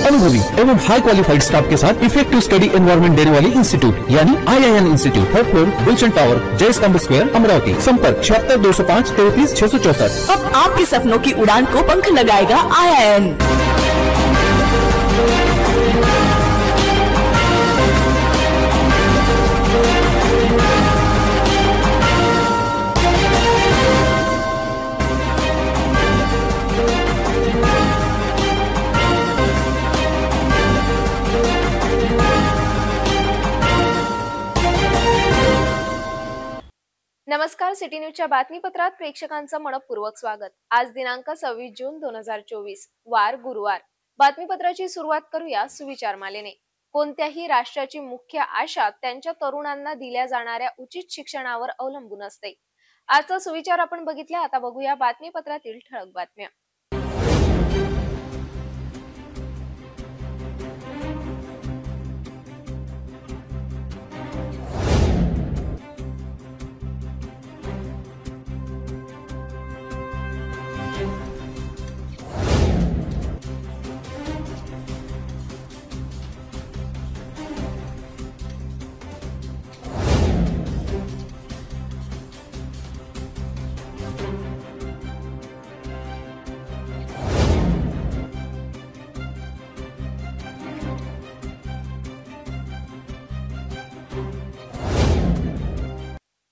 अनुभवी एवं हाई qualified staff के साथ इफेक्टिव स्टडी एनवायरमेंट देने वाली इंस्टीट्यूट यानी IIN institute, 3rd floor, Gulshan tower, Jai Stambh square, Amravati. संपर्क 76 205 33 664। अब आपके सपनों की उड़ान को पंख लगाएगा IIN। नमस्कार, सिटी न्यूजच्या बातमीपत्रात प्रेक्षकांचं मनपूर्वक स्वागत। आज दिनांक 26 जून 2024, वार गुरुवार। बातमीपत्राची सुरुवात करूया सुविचार मालेने। कोणत्याही राष्ट्राची मुख्य आशा त्यांच्या तरुणांना दिल्या जाणाऱ्या उचित शिक्षणावर अवलंबून असते। आजचा सुविचार आपण बघितला, आता बघूया बातमीपत्रातील ठळक बातम्या।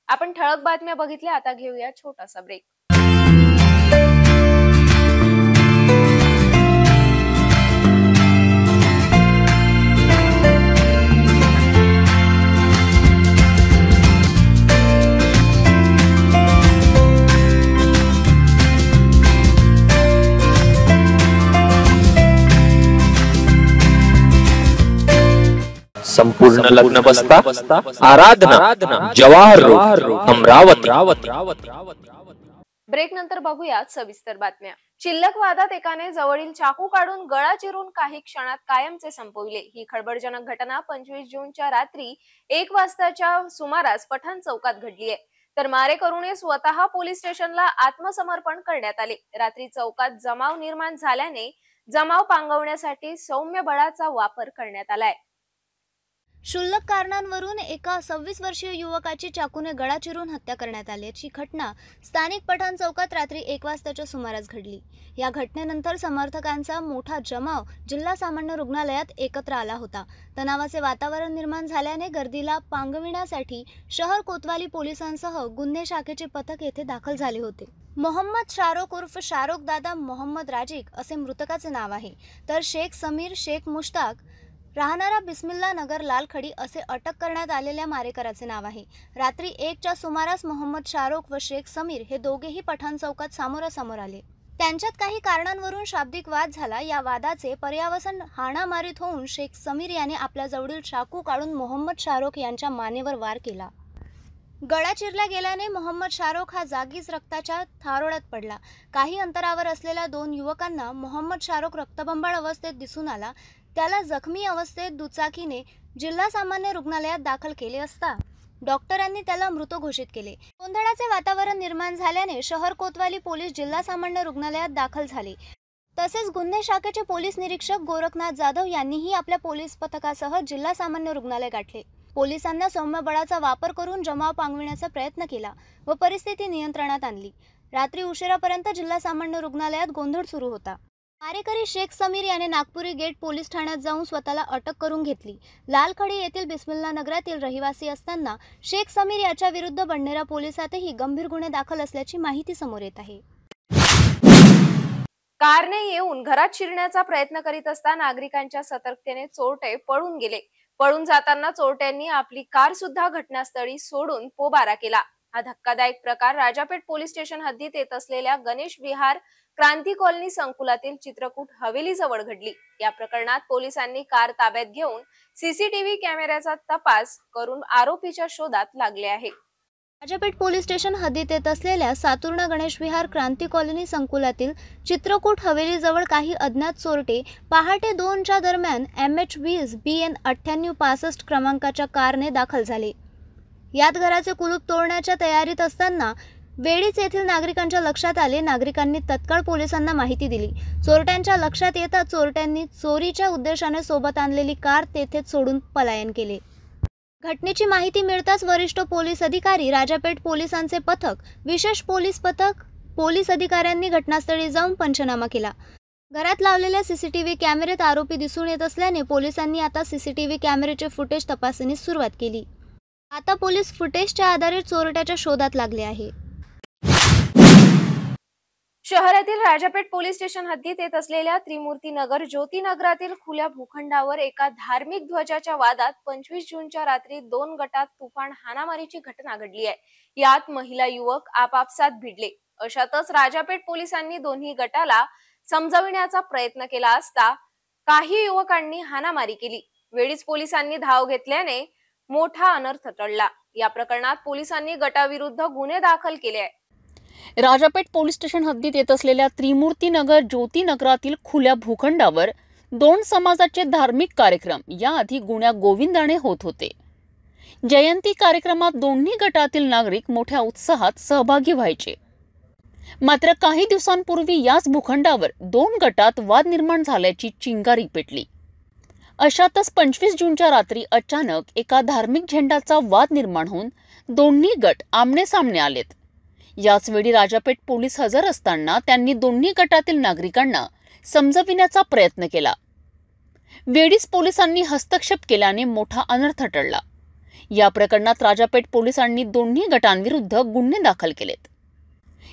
आपण ठळक बातम्या बघितल्या, आता घेऊया छोटासा ब्रेक। संपूर्ण लग्न बसता आराधना जवाहर रोड अमरावती। ब्रेक नंतर बघूया सविस्तर बातम्या। शिल्लक वादात एकाने जवळील चाकू काढून गळा चिरून काही क्षणात कायमचे संपविले। ही खळबळजनक घटना 25 जूनच्या रात्री 1 वाजताच्या सुमारास पठाण चौकात घडली आहे। तर मारेकरूने स्वतः पोलीस स्टेशनला आत्मसमर्पण करण्यात आले। रात्री चौकात जमाव निर्माण झाल्याने जमाव पांगवण्यासाठी सौम्य बळाचा वापर करण्यात आलाय। क्षुल्लक कारणांवरून एका 26 वर्षीय युवकाची चाकूने गळा चिरून हत्या करण्यात आल्याची घटना स्थानिक पठाण चौकात रात्री 1 वाजताच्या सुमारास घडली। या घटनेनंतर समर्थकांचा मोठा जमाव जिल्हा सामान्य रुग्णालयात एकत्र आला होता। तणावाचे वातावरण निर्माण झाल्याने गर्दीला पांगविण्यासाठी शहर कोतवाली पोलिसांसह गुन्हे शाखेचे पथक येथे दाखल झाले होते। मोहम्मद शारोक उर्फ शारोक दादा मोहम्मद राजिक असे मृतकाचे नाव आहे, तर शेख समीर शेख मुश्ताक राहणारा बिस्मिल्ला नगर लालखडी असे अटक करण्यात आलेल्या मारेकराचे नाव आहे। रात्री 1च्या सुमारास मोहम्मद शारोक व शेख समीर हे दोघेही पठाण चौकात समोरासमोर आले। त्यांच्यात काही कारणांवरून शाब्दिक वाद झाला। या वादाचे पर्यावसन हाणामारीत होऊन शेख समीर याने आपल्या जवळील चाकू काढून मोहम्मद शारोक यांच्या मानेवर वार केला। गळा चिरला गेल्याने मोहम्मद शारोक हा जागीच रक्ताच्या थारोळ्यात पडला। काही अंतरावर असलेल्या 2 युवकांना मोहम्मद शारोक रक्तबंबाळ अवस्थेत दिसून आला। त्याला जखमी अवस्थेत दुचाकीने जिल्हा सामान्य रुग्णालयात दाखल केले असता डॉक्टरांनी त्याला मृत घोषित केले। गोंधळाचे वातावरण निर्माण झाल्याने शहर कोतवाली पोलीस जिल्हा सामान्य रुग्णालयात दाखल झाले। तसेच गुन्हे शाखेचे पोलीस निरीक्षक गोरखनाथ जाधव यांनीही आपल्या पोलीस पथकासह जिल्हा सामान्य रुग्णालय गाठले। पोलिसांना सौम्य बळाचा वापर करून जमाव पांगविण्याचा प्रयत्न केला व परिस्थिती नियंत्रणात आणली। रात्री उशिरापर्यंत जिल्हा सामान्य रुग्णालयात गोंधळ सुरू होता। मारेकरी शेख समीर याने नागपुरी गेट पोलीस ठाण्यात जाऊन स्वतःला अटक करून घेतली। लालखडी येथील बिस्मिल्ला नगरातील रहिवासी असताना शेख समीर याच्या विरुद्ध बंडेरा पोलिसातही गंभीर गुन्हे दाखल असल्याची माहिती समोर येत आहे। कारने येऊन घरात शिरण्याचा प्रयत्न करीत असता नागरिकांच्या सतर्कतेने चोरटे पळून गेले। पळून जाताना चोरट्यांनी आपली कार सुद्धा घटनास्थळी सोडून पोबारा केला। हा धक्कादायक प्रकार राजापेठ पोलीस स्टेशन हद्दीत येत असलेल्या गणेश विहार क्रांती कॉलनी संकुलातील चित्रकूट हवेली जवळ घडली। या प्रकरणात पोलिसांनी कार ताब्यात घेऊन सीसीटीव्ही कॅमेऱ्याचा तपास करून आरोपीच्या शोधात लागले आहे। राजापेठ पोलीस स्टेशन हद्दीत येत असलेल्या सातुर्णा गणेश विहार क्रांती कॉलनी संकुलातील चित्रकूट हवेली जवळ काही अज्ञात चोरटे पहाटे 2च्या दरम्यान MH20 BN 9865 क्रमांकाच्या कारने दाखल झाले। यात घराचे कुलूप तोडण्याच्या तयारीत असताना वेळीच येथील नागरिकांच्या लक्षात आले. नागरिकांनी तत्काळ पोलिसांना माहिती दिली. चोरट्यांच्या लक्षात येताच चोरट्यांनी चोरीच्या उद्देशाने सोबत आणलेली कार तेथेच सोडून पलायन केले. घटनेची माहिती मिळताच वरिष्ठ पोलीस अधिकारी, राजापेठ पोलिसांचे पथक, विशेष पोलीस पथक, पोलीस अधिकाऱ्यांनी घटनास्थळी जाऊन पंचनामा केला. घरात लावलेल्या सीसीटीव्ही कॅमेऱ्यात आरोपी दिसून येत असल्याने पोलिसांनी आता सीसीटीव्ही कॅमेऱ्याचे फुटेज तपासणीस सुरुवात केली. आता पोलीस फुटेजच्या आधारे चोरट्याच्या शोधात लागले आहे. शहरातील राजापेठ पोलीस स्टेशन हद्दीत येत असलेल्या त्रिमूर्ती नगर ज्योतिनगरातील खुल्या भूखंडावर एका धार्मिक ध्वजाच्या वादात 25 जूनच्या रात्री 2 गटात तुफान हाणामारीची घटना घडली आहे. यात महिला युवक आपापसात भिडले. अशातच राजापेठ पोलिसांनी दोन्ही गटाला समजविण्याचा प्रयत्न केला असता काही युवकांनी हाणामारी केली. वेळीच पोलिसांनी धाव घेतल्याने मोठा अनर्थ टळला. या प्रकरणात पोलिसांनी गटाविरुद्ध गुन्हे दाखल केले आहे. राजापेठ पोलीस स्टेशन हद्दीत येत असलेल्या त्रिमूर्ती नगर ज्योतिनगरातील खुल्या भूखंडावर 2 समाजाचे धार्मिक कार्यक्रम याआधी गुण्या गोविंदाने होत होते. जयंती कार्यक्रमात दोन्ही गटातील नागरिक मोठ्या उत्साहात सहभागी व्हायचे. मात्र काही दिवसांपूर्वी याच भूखंडावर 2 गटात वाद निर्माण झाल्याची चिंगारी पेटली. अशातच 25 जूनच्या रात्री अचानक एका धार्मिक झेंडाचा वाद निर्माण होऊन दोन्ही गट आमनेसामने आलेत. याचवेळी राजापेठ पोलीस हजर असताना त्यांनी दोन्ही गटातील नागरिकांना समजविण्याचा प्रयत्न केला. वेळीच पोलिसांनी हस्तक्षेप केल्याने मोठा अनर्थ टळला. या प्रकरणात राजापेठ पोलिसांनी दोन्ही गटांविरुद्ध गुन्हे दाखल केलेत.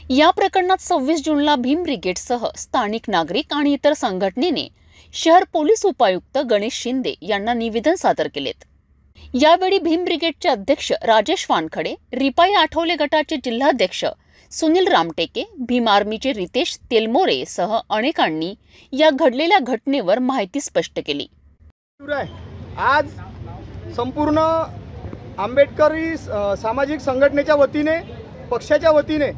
या प्रकरणात 26 जूनला भीम ब्रिगेडसह स्थानिक नागरिक आणि इतर संघटनेने शहर पोलीस उपायुक्त गणेश शिंदे यांना निवेदन सादर केलेत. यावेळी भीम ब्रिगेडचे अध्यक्ष राजेश वानखडे, रिपाई आठवले गटाचे जिल्हाध्यक्ष सुनील रामटेके, भीम आर्मीचे रितेश तेलमोरे सह अनेकांनी या घडलेल्या घटनेवर माहिती स्पष्ट केली. आज संपूर्ण आंबेडकरी सामाजिक संघटनेच्या वतीने, पक्षाच्या वतीने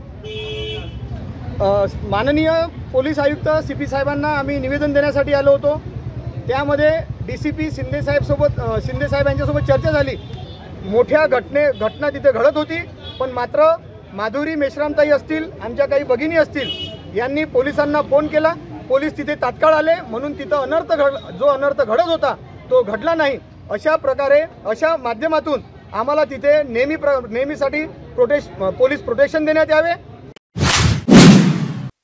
माननीय पोलीस आयुक्त सीपी साहेबांना आम्ही निवेदन देण्यासाठी आलो होतो. त्यामध्ये डीसीपी शिंदे साहेब यांच्यासोबत चर्चा झाली. मोठ्या घटना तिथे घडत होती, पण मात्र माधुरी मेश्रामताई असतील, आमच्या काही भगिनी असतील, यांनी पोलिसांना फोन केला. पोलीस तिथे तात्काळ आले, म्हणून तिथं जो अनर्थ घडत होता तो घडला नाही. अशा प्रकारे अशा माध्यमातून आम्हाला तिथे नेहमीसाठी पोलीस प्रोटेक्शन देण्यात यावे.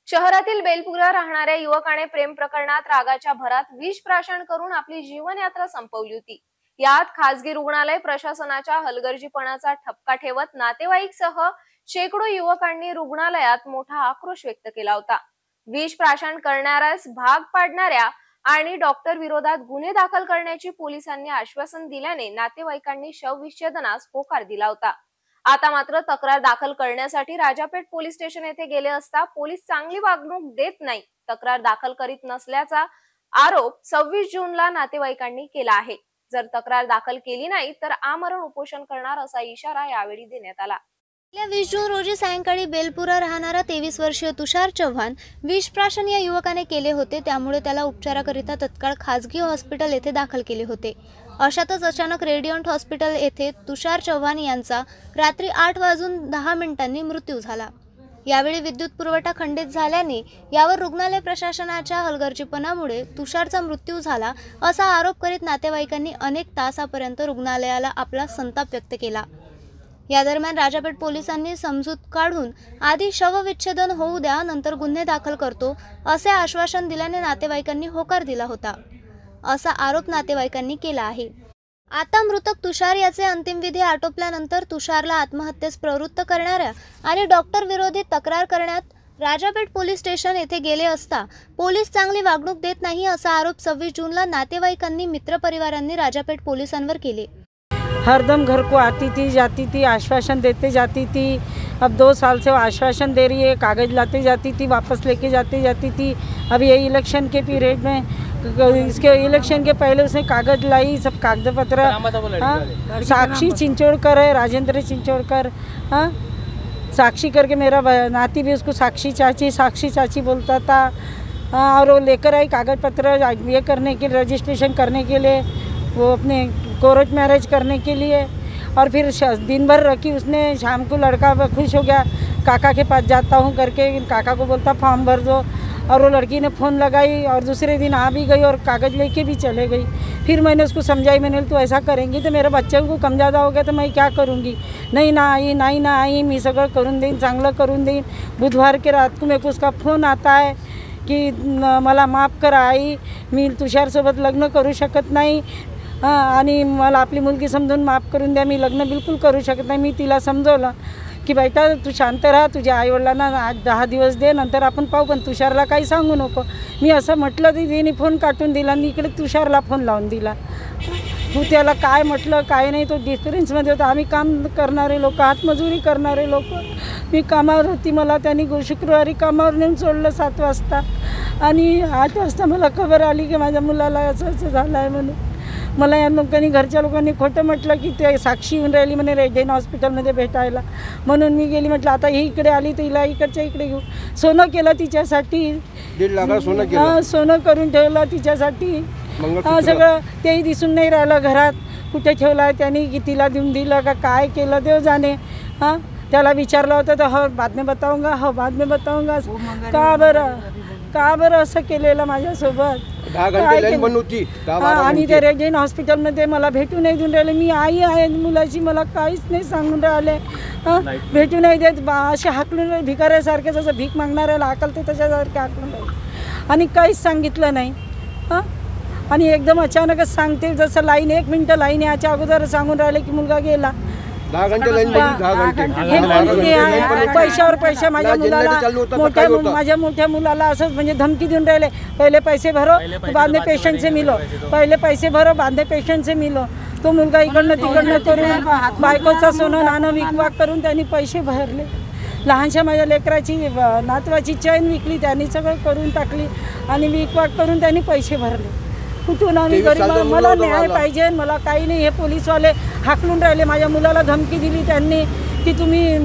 शहरातील बेलपुरा राहणाऱ्या युवकाने प्रेम प्रकरणात रागाच्या भरात विष प्राशन करून आपली जीवनयात्रा संपवली होती. यात खासगी रुग्णालय प्रशासनाच्या हलगर्जीपणाचा ठपका ठेवत नातेवाईकसह शेकडो युवकांनी रुग्णालयात मोठा आक्रोश व्यक्त केला होता. विष प्राशन करणाऱ्यास भाग पाडणाऱ्या आणि डॉक्टर विरोधात गुन्हे दाखल करण्याची पोलिसांनी आश्वासन दिल्याने नातेवाईकांनी शवविच्छेदनास होकार दिला होता. आता मात्र तक्रार दाखल करण्यासाठी राजापेठ पोलीस स्टेशन येथे गेले असता पोलीस चांगली वागणूक देत नाही, तक्रार दाखल करीत नसल्याचा आरोप 26 जूनला नातेवाईकांनी केला आहे. जर तक्रार दाखल केली नाही तर आमरण उपोषण करणार असा इशारा यावेळी देण्यात आला. 20 जून रोजी सायंकाळी बेलपुरा राहणारा 23 वर्षीय तुषार चव्हाण विष प्राशन या युवकाने केले होते. त्यामुळे त्याला उपचाराकरिता तत्काळ खासगी हॉस्पिटल येथे दाखल केले होते. अशातच अचानक रेडियंट हॉस्पिटल येथे तुषार चव्हाण यांचा रात्री 8:10 मृत्यू झाला. यावेळी विद्युत पुरवठा खंडित झाल्याने यावर रुग्णालय प्रशासनाच्या हलगर्जीपणामुळे तुषारचा मृत्यू झाला असा आरोप करीत नातेवाईकांनी अनेक तासापर्यंत रुग्णालयाला आपला संताप व्यक्त केला. या दरम्यान राजापेठ पोलिसांनी समजूत काढून आधी शवविच्छेदन होऊ द्या, नंतर गुन्हे दाखल करतो असे आश्वासन दिल्याने नातेवाईकांनी होकार दिला होता असा आरोप नातेवाईकांनी केला आहे. आता मृतक तुषार याचे अंतिमविधी आटोपल्यानंतर तुषारला आत्महत्येस प्रवृत्त करणाऱ्या आणि डॉक्टर विरोधी तक्रार करण्यात राजापेठ पोलीस स्टेशन येथे गेले असता पोलीस चांगली वागणूक देत नाही असा आरोप 26 जूनला नातेवाईकांनी, मित्रपरिवारांनी राजापेठ पोलिसांवर केले. हरदम घर को आती थी, जाती थी, आश्वासन देते जाती थी. अब 2 साल से वो आश्वासन दे रही है, कागज़ लाते जाती थी, वापस लेके जाती थी. अभी ये इलेक्शन के पीरियड में, इसके इलेक्शन के पहले उसने कागज़ लाई, सब कागज पत्र. साक्षी चिंचोड़कर है, राजेंद्र चिंचोड़कर. हाँ, साक्षी करके मेरा नाती भी उसको साक्षी चाची बोलता था. और वो लेकर आई कागज पत्र ये करने के लिए, रजिस्ट्रेशन करने के लिए, वो अपने कोर्ट मैरिज करने के लिए. और फिर दिन भर रखी उसने. शाम को लड़का खुश हो गया, काका के पास जाता हूँ करके काका को बोलता फॉर्म भर दो, और वो लड़की ने फ़ोन लगाई और दूसरे दिन आ भी गई और कागज़ लेके भी चले गई। फिर मैंने उसको समझाई, मैंने तो ऐसा करेंगी तो मेरे बच्चे को कम ज़्यादा हो गया तो मैं क्या करूँगी। नहीं ना आई मी सगळं करून देईन, चांगलं करून देईन। बुधवार के रात को मेरे को उसका फ़ोन आता है की मला माफ करा आई, मी तुषारसोबत लग्न करू शकत नाही आणि मला आपली मुलगी समजून माफ करून द्या, मी लग्न बिलकुल करू शकत नाही। मी तिला समजवलं की बेटा तू शांत राहा, तुझ्या आईवडिलांना 8-10 दिवस दे, नंतर आपण पाहू, पण तुषारला काही सांगू नको। मी असं म्हटलं तर तिने फोन काटून दिला आणि इकडे तुषारला फोन लावून दिला। तू त्याला काय म्हटलं काय नाही, तो डिफरन्समध्ये होता। आम्ही काम करणारे लोक, हातमजुरी करणारे लोक। मी कामावर होती, मला त्यांनी शुक्रवारी कामावर नेऊन सोडलं 7 वाजता आणि 8 वाजता मला खबर आली की माझ्या मुलाला असं झालं आहे म्हणून। मला या लोकांनी, घरच्या लोकांनी खोटं म्हटलं की ते साक्षी येऊन राहिली म्हणे रेजन हॉस्पिटलमध्ये भेटायला, म्हणून मी गेली। म्हटलं आता ही इकडे आली तर हिला इकडच्या इकडे घेऊ। सोनं केलं तिच्यासाठी, 1.5 लाख सोनं केलं, सोनं करून ठेवलं तिच्यासाठी। सगळं तेही दिसून नाही राहिलं घरात, कुठे ठेवलं आहे त्यांनी, की तिला देऊन दिलं का काय केलं देव जाणे। हां, त्याला विचारलं होतं तर हो बाद में बताऊंगा, हो बाद में बताऊंगा। का बरं असं केलेलं माझ्यासोबत? 10 घंटे लाईन बंद होती आणि ते रेजन हॉस्पिटलमध्ये मला भेटू नाही देऊन राहिले। मी आई आहे मुलाची, मला काहीच नाही सांगून राहिले, भेटू नाही देत। असे हाकलून भिकाऱ्यासारखे, जसं भीक मागणाऱ्याला हाकलते तशासारखे हाकलून राहिले आणि काहीच सांगितलं नाही। आणि एकदम अचानकच सांगते, जसं लाईन 1 मिनिट लाईन याच्या अगोदर सांगून राहिले की मुलगा गेला। 10 घंटे लाईन बंद, 10 घंटे पैशावर पैसा माझ्या मुलाला, माझ्या मोठ्या मुलाला असंच म्हणजे धमकी देऊन राहिले, पहिले पैसे भरो बाद में पेशंट से मिलो, पहिले पैसे भरो बाद में पेशंट से मिलो। तो मुलगा इकडनं तिकडनं करून बायकोचा सोनं नाणं विकवाक करून त्यांनी पैसे भरले। लहानशा माझ्या लेकराची नातवाची चैन विकली त्यांनी, सगळं करून टाकली आणि विकवाक करून त्यांनी पैसे भरले। कुठून आम्ही गरीब, मला न्याय पाहिजे, मला काही नाही। हे पोलीसवाले हाकलून राहिले, माझ्या मुलाला धमकी दिली त्यांनी की तुम्ही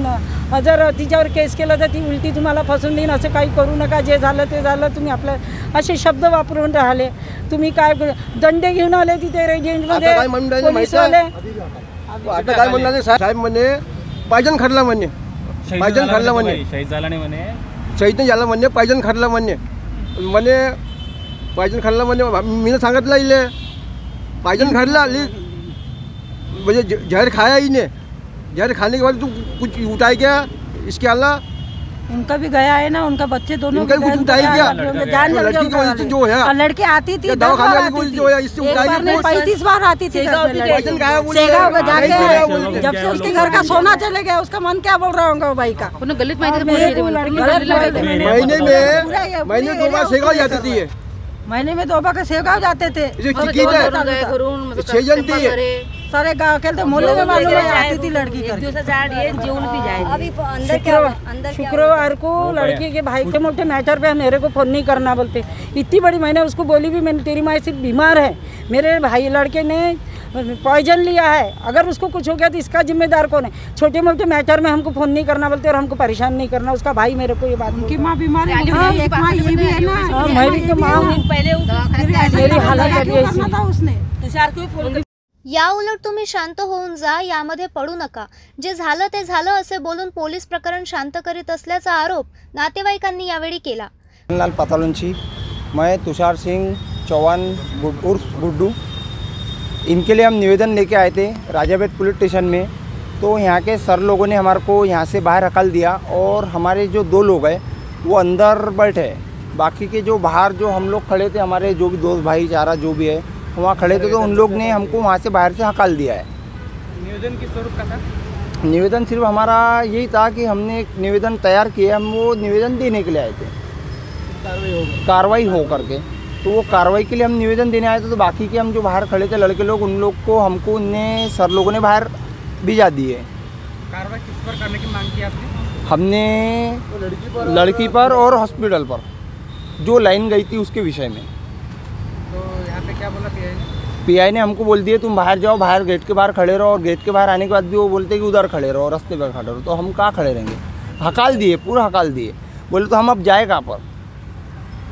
जर तिच्यावर केस केलं तर ती उलटी तुम्हाला फसून देईन, असं काही करू नका, जे झालं ते झालं। तुम्ही आपल्या असे शब्द वापरून राहिले, तुम्ही काय दंडे घेऊन आले तिथे रेजिमेंटमध्ये पोलीसवाले। आता काय म्हणणार साहेब म्हणे पायजन खरला म्हणे, पायजन खरला म्हणे, शहीद झाला नाही म्हणे, शहीद नाही झाला म्हणे, पायजन खरला म्हणे, पायजन खाल्ला म्हणे। मी सांगितलं इले पायजन खाल्ला म्हणजे जहर खाया ही ने, जहर खाने के बाद तू कुछ उठाए क्या इसके अलावा? उनका भी गया है ना, उनका बच्चे दोनों कुछ उठाई क्या? लड़की की वजह से जो है, लड़की आती थी दवा खाने की जो है इससे उठाई, 35 बार आती थी। जब से उसके घर का सोना चले गया, उसका मन क्या बोल रहा होगा भाई का? गलत महीने 2 बार सेगाव जाती थी, महीने में 2 बार का सेगाव जाते थे। सारे गाँव के मोहल्ले में मालूम है आती थी लड़की शुक्रवार को लड़की के भाई के मोटे मैटर पे मेरे को फ़ोन नहीं करना बोलते। इतनी बड़ी, मैंने उसको बोली भी, मैंने तेरी माँ सिर्फ बीमार है, मेरे भाई लड़के ने पॉइजन लिया है, अगर उसको कुछ हो गया तो इसका जिम्मेदार कौन है? छोटे मोटे मैटर में हमको फ़ोन नहीं करना बोलते और हमको परेशान नहीं करना। उसका भाई मेरे को ये बात, उनकी माँ बीमार है, एक माँ ये भी है ना, मैं भी तो माँ, मेरी हालत अभी ऐसी था। उसने तुषार को फोन, या उलट तुम्ही शांत होऊन जा, यामध्ये पडू नका, जे झालं ते झालं असे बोलून पोलीस प्रकरण शांत करीत असल्याचा आरोप नातेवाईकांनी यावेळी केला। लाल पातालुंची, मैं तुषार सिंह चौहान उर्फ गुड्डू, इनके लिए हम निवेदन लेके आए थे राजाबेट पुलिस स्टेशन में। तो यहाँ के सर लोगों ने हमारे को यहाँ से बाहर हकल दिया और हमारे जो 2 लोग हैं वो अंदर बैठे, बाकी के जो बाहर जो हम लोग खड़े थे, हमारे जो भी दोस्त भाईचारा जो भी है वहाँ खड़े थे, तो उन लोग ने हमको वहाँ से बाहर से हकाल दिया है। निवेदन किस स्वरूप का था? निवेदन सिर्फ हमारा यही था कि हमने एक निवेदन तैयार किया, हम वो निवेदन देने के लिए आए थे, कार्रवाई हो करके। तो वो कार्रवाई के लिए हम निवेदन देने आए थे। तो बाकी के हम जो बाहर खड़े थे लड़के लोग, उन लोग को हमको उनने सर लोगों ने बाहर भिजा दिए। कार्रवाई किस पर करने की मांग की आपने? हमने लड़की पर और हॉस्पिटल पर जो लाइन गई थी उसके विषय में। तो यहाँ पे क्या बोला पीआई ने? पीआई ने हमको बोल दिए तुम बाहर जाओ, बाहर गेट के बाहर खड़े रहो, और गेट के बाहर आने के बाद भी वो बोलते कि उधर खड़े रहो, रास्ते पर खड़े रहो। तो हम कहाँ खड़े रहेंगे? हकाल दिए, पूरा हकाल दिए। बोले तो हम अब जाए कहाँ पर?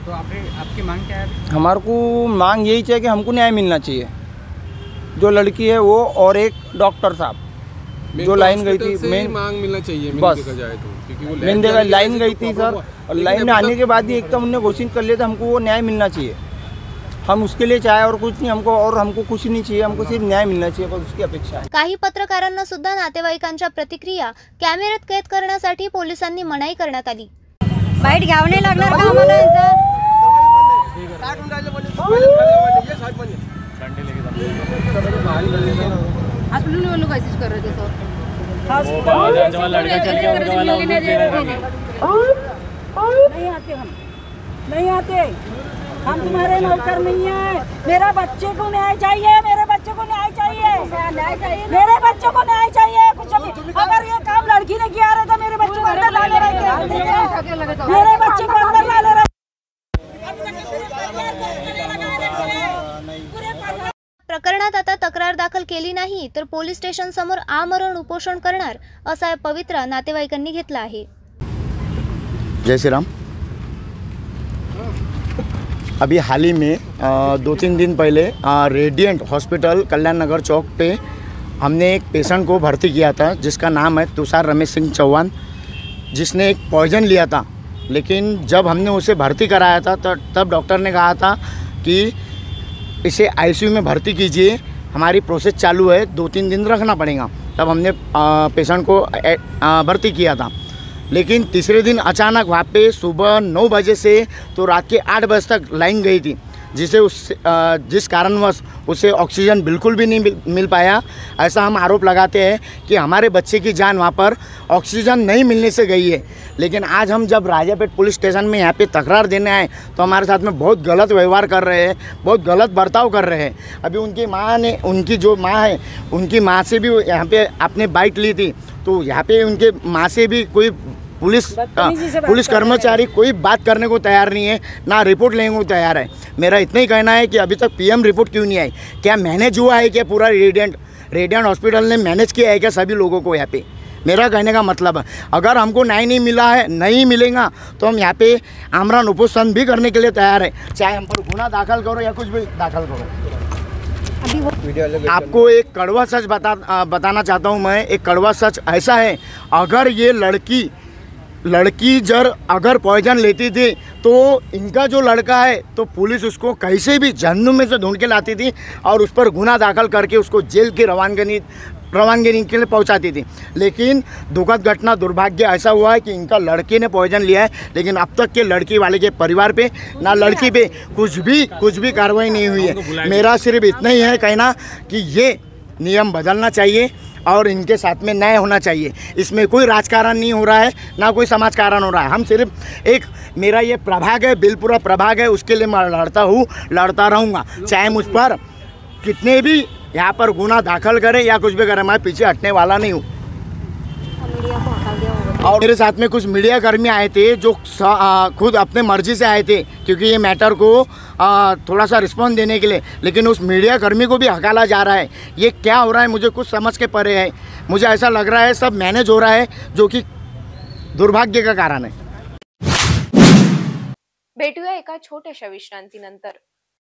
तो आपकी मांग क्या है? हमारे को मांग यही चाहिए कि हमको न्याय मिलना चाहिए। जो लड़की है वो और एक डॉक्टर साहब जो लाइन गई थी, मेन मांग मिलना चाहिए, बस। देखा जाए तो मेन जगह लाइन गई थी सर, और लाइन में आने के बाद ही एकदम उन्होंने घोषित कर लिया था हमको वो न्याय मिलना चाहिए। हम उसके लिए चाहे और कुछ नहीं, हमको कुछ नहीं चाहिए, हमको सिर्फ न्याय मिलना चाहिए, बस उसकी अपेक्षा आहे। काही पत्रकारांना सुद्धा नातेवाईकांच्या प्रतिक्रिया कॅमेऱ्यात कैद करण्यासाठी पोलिसांनी मनाई करण्यात आली। बाईट घ्यावं नाही लागणार का आम्हाला यांचा? नहीं आते हम तुम्हारे नौकर नहीं है। मेरा बच्चे को न्याय चाहिए, मेरे बच्चे को न्याय चाहिए, मेरे बच्चे को न्याय चाहिए। कुछ भी अगर ये काम लड़की ने किया रहता मेरे बच्चे को अंदर डाले रहते, मेरे बच्चे को अंदर डाले रहते। प्रकरणात आता तक्रार दाखल केली नाही तर पोलीस स्टेशन समोर आमरण उपोषण करणार असा पवित्रा नातेवाईकांनी घेतला आहे। जय श्री राम। अभी हाल ही में 2-3 दिन पहले रेडियंट हॉस्पिटल कल्याण नगर चौक पे हमने एक पेशेंट को भर्ती किया था जिसका नाम है तुषार रमेश सिंह चौहान, जिसने एक पॉइजन लिया था। लेकिन जब हमने उसे भर्ती कराया था तब डॉक्टर ने कहा था कि इसे आईसीयू में भर्ती कीजिए, हमारी प्रोसेस चालू है, 2-3 दिन रखना पड़ेगा। तब हमने पेशेंट को भर्ती किया था। लेकिन तीसरे दिन अचानक वहाँ पे सुबह 9 बजे से तो रात के 8 बजे तक लाइन गई थी, जिस कारणवश उसे ऑक्सीजन बिल्कुल भी नहीं मिल पाया। ऐसा हम आरोप लगाते हैं कि हमारे बच्चे की जान वहाँ पर ऑक्सीजन नहीं मिलने से गई है। लेकिन आज हम जब राजापेट पुलिस स्टेशन में यहाँ पे तकरार देने आए तो हमारे साथ में बहुत गलत व्यवहार कर रहे हैं, बहुत गलत बर्ताव कर रहे हैं। अभी उनकी जो माँ है, उनकी माँ से भी यहाँ पे आपने बाइट ली थी, तो यहाँ पे उनके माँ से भी कोई पुलिस कर्मचारी कोई बात करने को तैयार नहीं है, ना रिपोर्ट लेने को तैयार है। मेरा इतना ही कहना है कि अभी तक पीएम रिपोर्ट क्यों नहीं आई? क्या मैनेज हुआ है क्या पूरा रेडियंट हॉस्पिटल ने मैनेज किया है क्या सभी लोगों को? यहाँ पे मेरा कहने का मतलब है, अगर हमको न्याय नहीं मिला है, नहीं मिलेगा तो हम यहाँ पे आमरण उपोषण भी करने के लिए तैयार है, चाहे हम पर गुना दाखिल करो या कुछ भी दाखिल करो। आपको एक कड़वा सच बताना चाहता हूँ मैं। एक कड़वा सच ऐसा है, अगर ये लड़की अगर पॉइजन लेती थी तो इनका जो लड़का है तो पुलिस उसको कैसे भी जहन्नुम में से ढूंढ के लाती थी और उस पर गुना दाखिल करके उसको जेल की रवानगी के लिए पहुंचाती थी। लेकिन दुखद घटना, दुर्भाग्य ऐसा हुआ है कि इनका लड़के ने पॉइजन लिया है, लेकिन अब तक के लड़की वाले के परिवार पे ना लड़की पे कुछ भी कार्रवाई नहीं हुई है। मेरा सिर्फ इतना ही है कहना कि ये नियम बदलना चाहिए और इनके साथ में न्याय होना चाहिए। इसमें कोई राजकारण नहीं हो रहा है, ना कोई समाजकारण हो रहा है। हम सिर्फ मेरा ये प्रभाग है, बिलपुरा प्रभाग है, उसके लिए मैं लड़ता रहूँगा, चाहे मुझ पर कितने भी यहाँ पर गुना दाखिल करें या कुछ भी करें, मैं पीछे हटने वाला नहीं हूँ। और मेरे साथ में कुछ मीडिया कर्मी आए थे जो खुद अपने मर्जी से आए थे, क्योंकि ये मैटर को थोड़ा सा रिस्पॉन्स देने के लिए, लेकिन उस मीडिया कर्मी को भी हकाला जा रहा है। ये क्या हो रहा है मुझे कुछ समझ के परे है। मुझे ऐसा लग रहा है सब मैनेज हो रहा है, जो कि दुर्भाग्य का कारण है। भेटूया एका छोट्याशा विश्रांतीनंतर।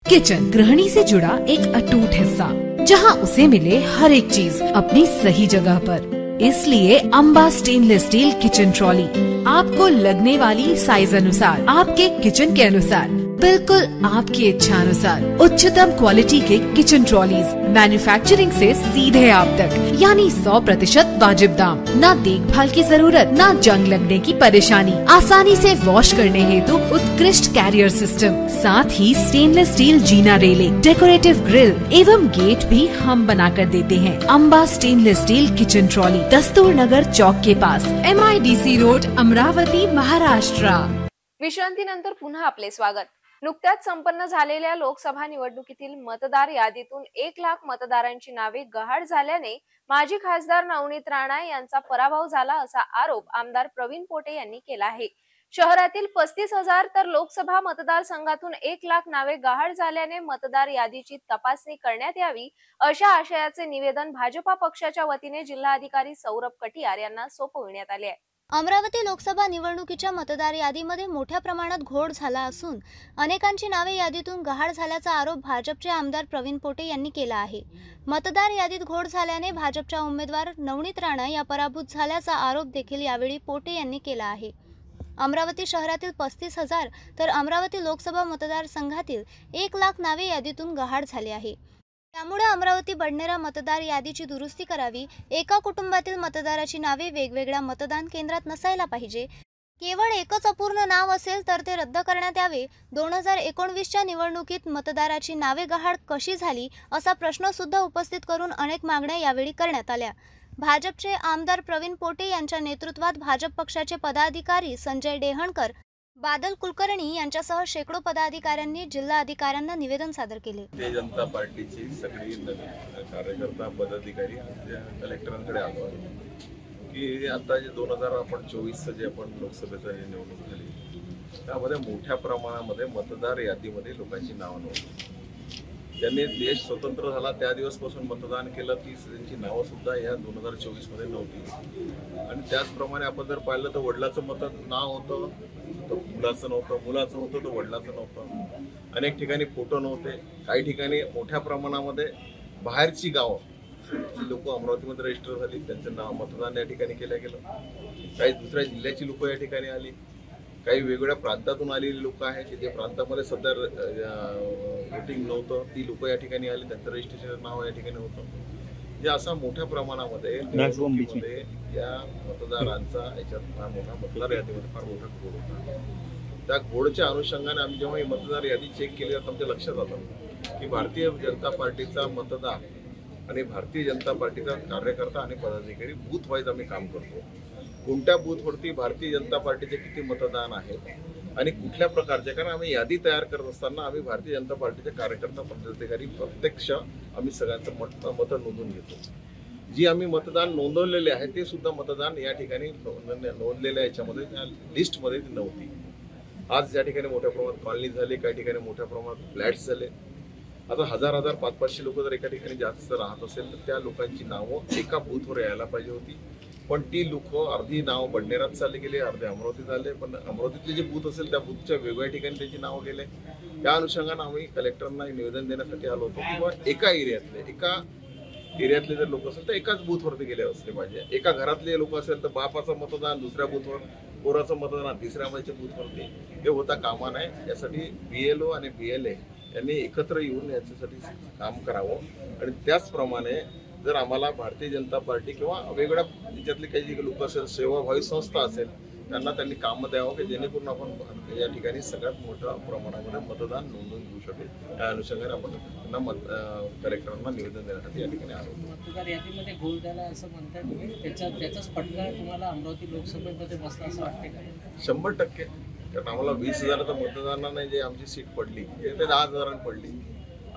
किचन गृहिणी से जुड़ा एक अटूट हिस्सा, जहां उसे मिले हर एक चीज अपनी सही जगह पर। इसलिए Amba stainless steel kitchen trolley आपको लगने वाली साइज अनुसार, आपके किचन के अनुसार, बिल्कुल आपकी इच्छा अनुसार उच्चतम क्वालिटी के किचन ट्रॉलीज मैन्युफैक्चरिंग से सीधे आप तक, यानी 100% वाजिब दाम, ना देखभाल की जरूरत, ना जंग लगने की परेशानी, आसानी से वॉश करने हेतु उत्कृष्ट कैरियर सिस्टम, साथ ही स्टेनलेस स्टील जीना रेलिंग, डेकोरेटिव ग्रिल एवं गेट भी हम बना कर देते हैं। Amba stainless steel kitchen trolley, Dastur Nagar चौक के पास, MIDC रोड, अमरावती, महाराष्ट्र। विश्रांतीनंतर पुन्हा आपले स्वागत। नुकत्याच संपन्न झालेल्या लोकसभा निवडणुकीतील मतदार यादीतून 1 लाख मतदारांची नावे गहाळ झाल्याने माजी खासदार नवनीत राणा यांचा पराभव झाला असा आरोप आमदार प्रवीण पोटे यांनी केला आहे। शहरातील 35,000 तर लोकसभा मतदारसंघातून 1 लाख नावे गहाळ झाल्याने मतदार यादीची तपासणी करण्यात यावी अशा आशयाचे निवेदन भाजपा पक्षाच्या वतीने जिल्हाधिकारी सौरभ कटियार यांना सोपविण्यात आले आहे। अमरावती लोकसभा निवडणुकीच्या मतदार यादीमध्ये मोठ्या प्रमाणात घोळ झाला असून अनेकांची नावे यादीतून गहाळ झाल्याचा आरोप भाजपचे आमदार प्रवीण पोटे यांनी केला आहे. मतदार यादीत घोळ झाल्याने भाजपच्या उमेदवार नवनीत राणा या पराभूत झाल्याचा आरोप देखील यावेळी पोटे यांनी केला आहे. अमरावती शहरातील 35,000 तर अमरावती लोकसभा मतदारसंघातील 1,00,000 नावे यादीतून गहाळ झाले आहे. त्यामुळे अमरावती बडनेरा मतदार यादीची दुरुस्ती करावी. एका कुटुंबातील मतदाराची नावे वेगवेगळ्या मतदान केंद्रात नसायला पाहिजे. केवळ एकच अपूर्ण नाव असेल तर ते रद्द करण्यात यावे. 2019च्या निवडणुकीत मतदाराची नावे गहाळ कशी झाली असा प्रश्न सुद्धा उपस्थित करून अनेक मागण्या यावेळी करण्यात आल्या. भाजपचे आमदार प्रवीण पोटे यांच्या नेतृत्वात भाजप पक्षाचे पदाधिकारी संजय डेहणकर, बादल कुलकर्णी यांच्यासह शेकडो पदाधिकाऱ्यांनी जिल्हा अधिकाऱ्यांना निवेदन सादर केले. भारतीय जनता पार्टीची सगळी कार्यकर्ता पदाधिकारी कलेक्टरांकडे आलो की आता जे 2024 जे आपण लोकसभेचा निवडणूक झाली त्यामध्ये मोठ्या प्रमाणामध्ये मतदार यादीमध्ये लोकांची नावं नव्हती. ज्यांनी देश स्वतंत्र झाला त्या दिवसपासून मतदान केलं ती त्यांची नावं सुद्धा या 2024 मध्ये नव्हती. आणि त्याचप्रमाणे आपण जर पाहिलं तर वडिलाचं नाव होतं तर मुलाचं नव्हतं, मुलाचं होतं तर वडिलाचं नव्हतं. अनेक ठिकाणी फोटो नव्हते. काही ठिकाणी मोठ्या प्रमाणामध्ये बाहेरची गावं लोक अमरावतीमध्ये रजिस्टर झाली, त्यांचं नाव मतदान या ठिकाणी केलं गेलं. काही दुसऱ्या जिल्ह्याची लोक या ठिकाणी आली. काही वेगवेगळ्या प्रांतातून आलेली लोक आहेत की जे प्रांतामध्ये सध्या वोटिंग नव्हतं ती लोक या ठिकाणी आली, त्यांचं रजिस्ट्रेशन नाव या ठिकाणी होतं. जे असा मोठ्या प्रमाणामध्ये या मतदारांचा याच्यात फार मोठा मतदार यादीमध्ये फार मोठा घोळ होता. त्या घोळच्या अनुषंगाने आम्ही जेव्हा ही मतदार यादी चेक केली तर आमच्या लक्षात आलं की भारतीय जनता पार्टीचा मतदार आणि भारतीय जनता पार्टीचा कार्यकर्ता आणि पदाधिकारी बूथ वाईज आम्ही काम करतो. कोणत्या बूथवरती भारतीय जनता पार्टीचे किती मतदान आहेत आणि कुठल्या प्रकारचे, कारण आम्ही यादी तयार करत असताना आम्ही भारतीय जनता पार्टीचे कार्यकर्ता पदाधिकारी प्रत्यक्ष आम्ही सगळ्यांचं मतं नोंदवून घेतो. जी आम्ही मतदान नोंदवलेले आहे ते सुद्धा मतदान या ठिकाणी नोंदलेल्या याच्यामध्ये त्या लिस्टमध्ये ती नव्हती. आज या ठिकाणी मोठ्या प्रमाणात कॉलनी झाली, काही ठिकाणी मोठ्या प्रमाणात फ्लॅट्स झाले. आता 1000 500 लोक जर एका ठिकाणी जास्त राहत असेल तर त्या लोकांची नावं एका बूथवर यायला पाहिजे होती. पण ती लोक अर्धी नावं बडनेरात चालले गेले, अर्धे अमरावतीत आले. पण अमरावतीतले जे बूथ असेल त्या बूथच्या वेगळ्या ठिकाणी त्याची नावं गेले. त्या अनुषंगाने आम्ही कलेक्टरांना निवेदन देण्यासाठी आलो होतो किंवा एका एरियातले जर लोक असेल तर एकाच बूथवरती गेले असले पाहिजे. एका घरातले लोक असेल तर बापाचं मतदान दुसऱ्या बूथवर, पोराचं मतदान तिसऱ्या माझ्या बूथवरती हे होता कामा नाही. यासाठी BLO आणि BLA यांनी एकत्र येऊन याच्यासाठी काम करावं. आणि त्याचप्रमाणे जर आम्हाला भारतीय जनता पार्टी किंवा वेगवेगळ्या याच्यातले काही लोक असेल, सेवाभावी संस्था असेल, त्यांनी कामं द्यावं की जेणेकरून आपण या ठिकाणी सगळ्यात मोठ्या प्रमाणामध्ये मतदान नोंदवून घेऊ शकेल. त्या अनुषंगाने आपण त्यांना कलेक्टरांना निवेदन देण्यासाठी या ठिकाणी आलो. मतदार यादीमध्ये घोळ झाला असं म्हणताय तुम्ही, त्याचाच फटका तुम्हाला अमरावती लोकसभेमध्ये बसला असं वाटते का? 100%. कारण आम्हाला 20,000 मतदानाने जे आमची सीट पडली ते 10,000 पडली.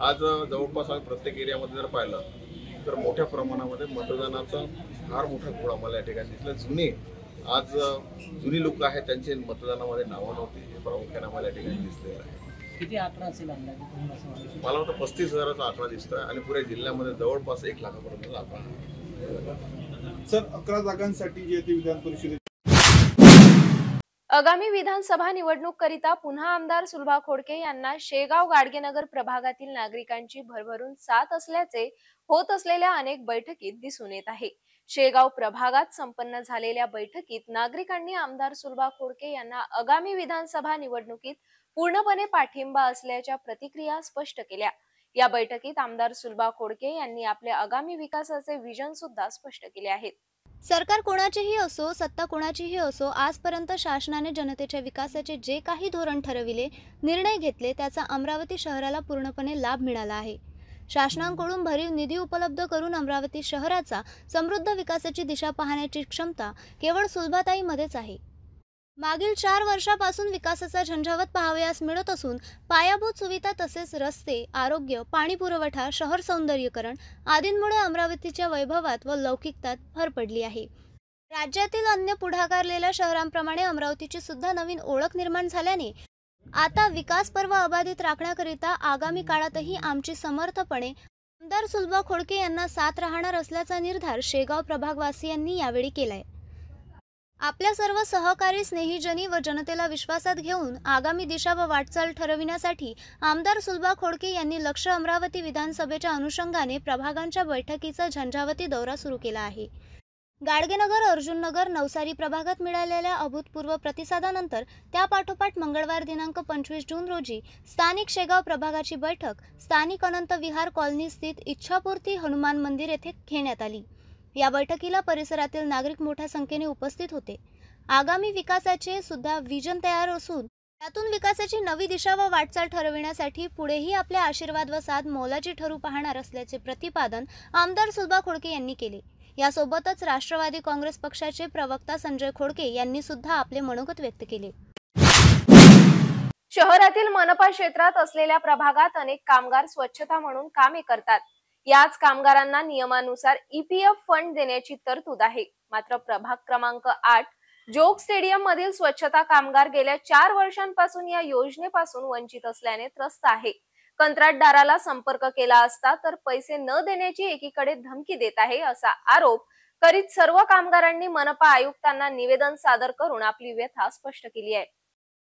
आज जवळपास आम्ही प्रत्येक एरियामध्ये जर पाहिलं तर मोठ्या प्रमाणामध्ये मतदानाचा फार मोठा घोळ आम्हाला या ठिकाणी दिसला. जुनी लोक आहेत त्यांचे मतदानामध्ये नावं नव्हती, हे प्रामुख्याने आम्हाला या ठिकाणी दिसलेलं आहे. किती आकडा असेल अंदाजे? मला वाटतं 35,000चा आकडा दिसतोय आणि पुऱ्या जिल्ह्यामध्ये जवळपास 1,00,000पर्यंत आकडा आहे. सर, 11 जागांसाठी जे ते विधान परिषदेत आगामी विधानसभा निवडणूक करिता पुन्हा आमदार सुलभा खोडके यांना शेगाव गाडगेनगर प्रभागातील नागरिकांची भरभरून साथ असल्याचे होत असलेल्या अनेक बैठकीत दिसून येत आहे. शेगाव प्रभागात संपन्न झालेल्या बैठकीत नागरिकांनी आमदार सुलभा खोडके यांना आगामी विधानसभा निवडणुकीत पूर्णपणे पाठिंबा असल्याच्या प्रतिक्रिया स्पष्ट केल्या. या बैठकीत आमदार सुलभा खोडके यांनी आपल्या आगामी विकासाचे विजन सुद्धा स्पष्ट केले आहेत. सरकार कोणाचेही असो, सत्ता कोणाचीही असो, आजपर्यंत शासनाने जनतेच्या विकासाचे जे काही धोरण ठरविले, निर्णय घेतले, त्याचा अमरावती शहराला पूर्णपणे लाभ मिळाला आहे. शासनाकडून भरीव निधी उपलब्ध करून अमरावती शहराचा समृद्ध विकासाची दिशा पाहण्याची क्षमता केवळ सुलभाताईमध्येच आहे. मागील 4 वर्षापासून विकासाचा झंझावत पाहावयास मिळत असून पायाभूत सुविधा तसेच रस्ते, आरोग्य, पाणी पुरवठा, शहर सौंदर्यीकरण आदींमुळे अमरावतीच्या वैभवात व लौकिकतात भर पडली आहे. राज्यातील अन्य पुढाकारलेल्या शहरांप्रमाणे अमरावतीची सुद्धा नवीन ओळख निर्माण झाल्याने आता विकास पर्व अबाधित राखण्याकरिता आगामी काळातही आमची समर्थपणे आमदार सुलभा खोडके यांना साथ राहणार असल्याचा निर्धार शेगाव प्रभागवासियांनी यावेळी केलाय. आपल्या सर्व सहकारी स्नेहीजनी व जनतेला विश्वासात घेऊन आगामी दिशा व वाटचाल ठरविण्यासाठी आमदार सुलभा खोडके यांनी लक्ष अमरावती विधानसभेच्या अनुषंगाने प्रभागांच्या बैठकीचा झंझावती दौरा सुरू केला आहे। गाडगेनगर, अर्जुननगर, नवसारी प्रभागात मिळालेल्या अभूतपूर्व प्रतिसादानंतर त्यापाठोपाठ मंगळवार दिनांक 25 जून रोजी स्थानिक शेगाव प्रभागाची बैठक स्थानिक अनंत विहार कॉलनी स्थित इच्छापूर्ती हनुमान मंदिर येथे घेण्यात आली। या बैठकीला परिसरातील नागरिक मोठ्या संख्येने उपस्थित होते। आगामी विकासाचे सुद्धा विजन तयार असून त्यातून विकासाची नवी दिशा व वाटचाल ठरविण्यासाठी पुढेही आपले आशीर्वाद व साथ मोलाची ठरू पाहणार असल्याचे प्रतिपादन आमदार सुलभा खोडके यांनी केले। यासोबतच राष्ट्रवादी काँग्रेस पक्षाचे प्रवक्ता संजय खोडके यांनी सुद्धा आपले मनोगत व्यक्त केले। शहरातील मनपा क्षेत्रात असलेल्या प्रभागात अनेक कामगार स्वच्छता म्हणून कामे करतात। याच कामगारांना नियमानुसार EPF फंड देण्याची तरतूद आहे। मात्र प्रभाग क्रमांक 8 जोग स्टेडियम मधील स्वच्छता कामगार गेल्या 4 वर्षांपासून या योजनेपासून वंचित असल्याने त्रस्त आहे। कंत्राटदाराला संपर्क केला असता तर पैसे न देण्याची एकीकडे धमकी देत आहे असा आरोप करीत सर्व कामगारांनी मनपा आयुक्तांना निवेदन सादर करून आपली व्यथा स्पष्ट केली आहे।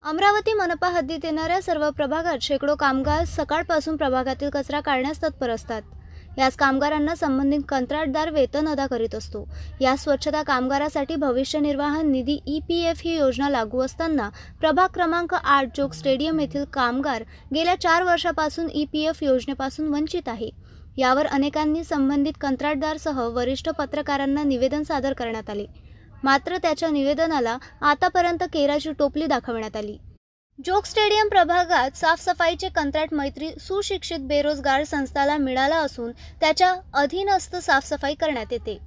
अमरावती मनपा हद्दीत येणाऱ्या सर्व प्रभागात शेकडो कामगार सकाळपासून प्रभागातील कचरा काढण्यास तत्पर असतात। याच कामगारांना संबंधित कंत्राटदार वेतन अदा करीत असतो। या स्वच्छता कामगारासाठी भविष्य निर्वाह निधी EPF ही योजना लागू असताना प्रभाग क्रमांक 8 जोग स्टेडियम येथील कामगार गेल्या 4 वर्षापासून EPF योजनेपासून वंचित आहे। यावर अनेकांनी संबंधित कंत्राटदारसह वरिष्ठ पत्रकारांना निवेदन सादर करण्यात आले। मात्र त्याच्या निवेदनाला आतापर्यंत केराची टोपली दाखवण्यात आली। जोग स्टेडियम प्रभागात साफसफाईचे कंत्राट मैत्री सुशिक्षित बेरोजगार संस्थाला मिळाला असून त्याच्या अधीनस्थ साफसफाई करण्यात येते।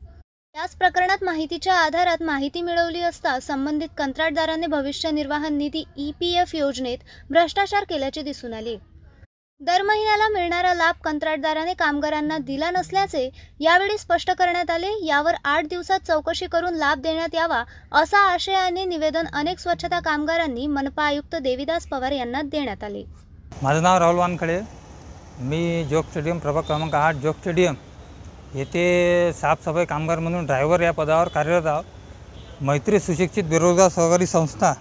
याच प्रकरणात माहितीच्या आधारात माहिती मिळवली असता संबंधित कंत्राटदाराने भविष्य निर्वाह निधी EPF योजनेत भ्रष्टाचार केल्याचे दिसून आले। दर महिन्याला मिळणारा लाभ कंत्राटदाराने कामगारांना दिला नसल्याचे यावेळी स्पष्ट करण्यात आले। यावर 8 दिवसात चौकशी करून लाभ देण्यात यावा असा आशयाने निवेदन अनेक स्वच्छता कामगारांनी मनपा आयुक्त देविदास पवार यांना देण्यात आले। माझं नाव राहुल वानखडे, मी जोग स्टेडियम प्रभाग क्रमांक 8 जोग स्टेडियम येथे साफसफाई कामगार म्हणून ड्रायव्हर या पदावर कार्यरत आहोत। मैत्री सुशिक्षित बेरोजगार सहकारी संस्था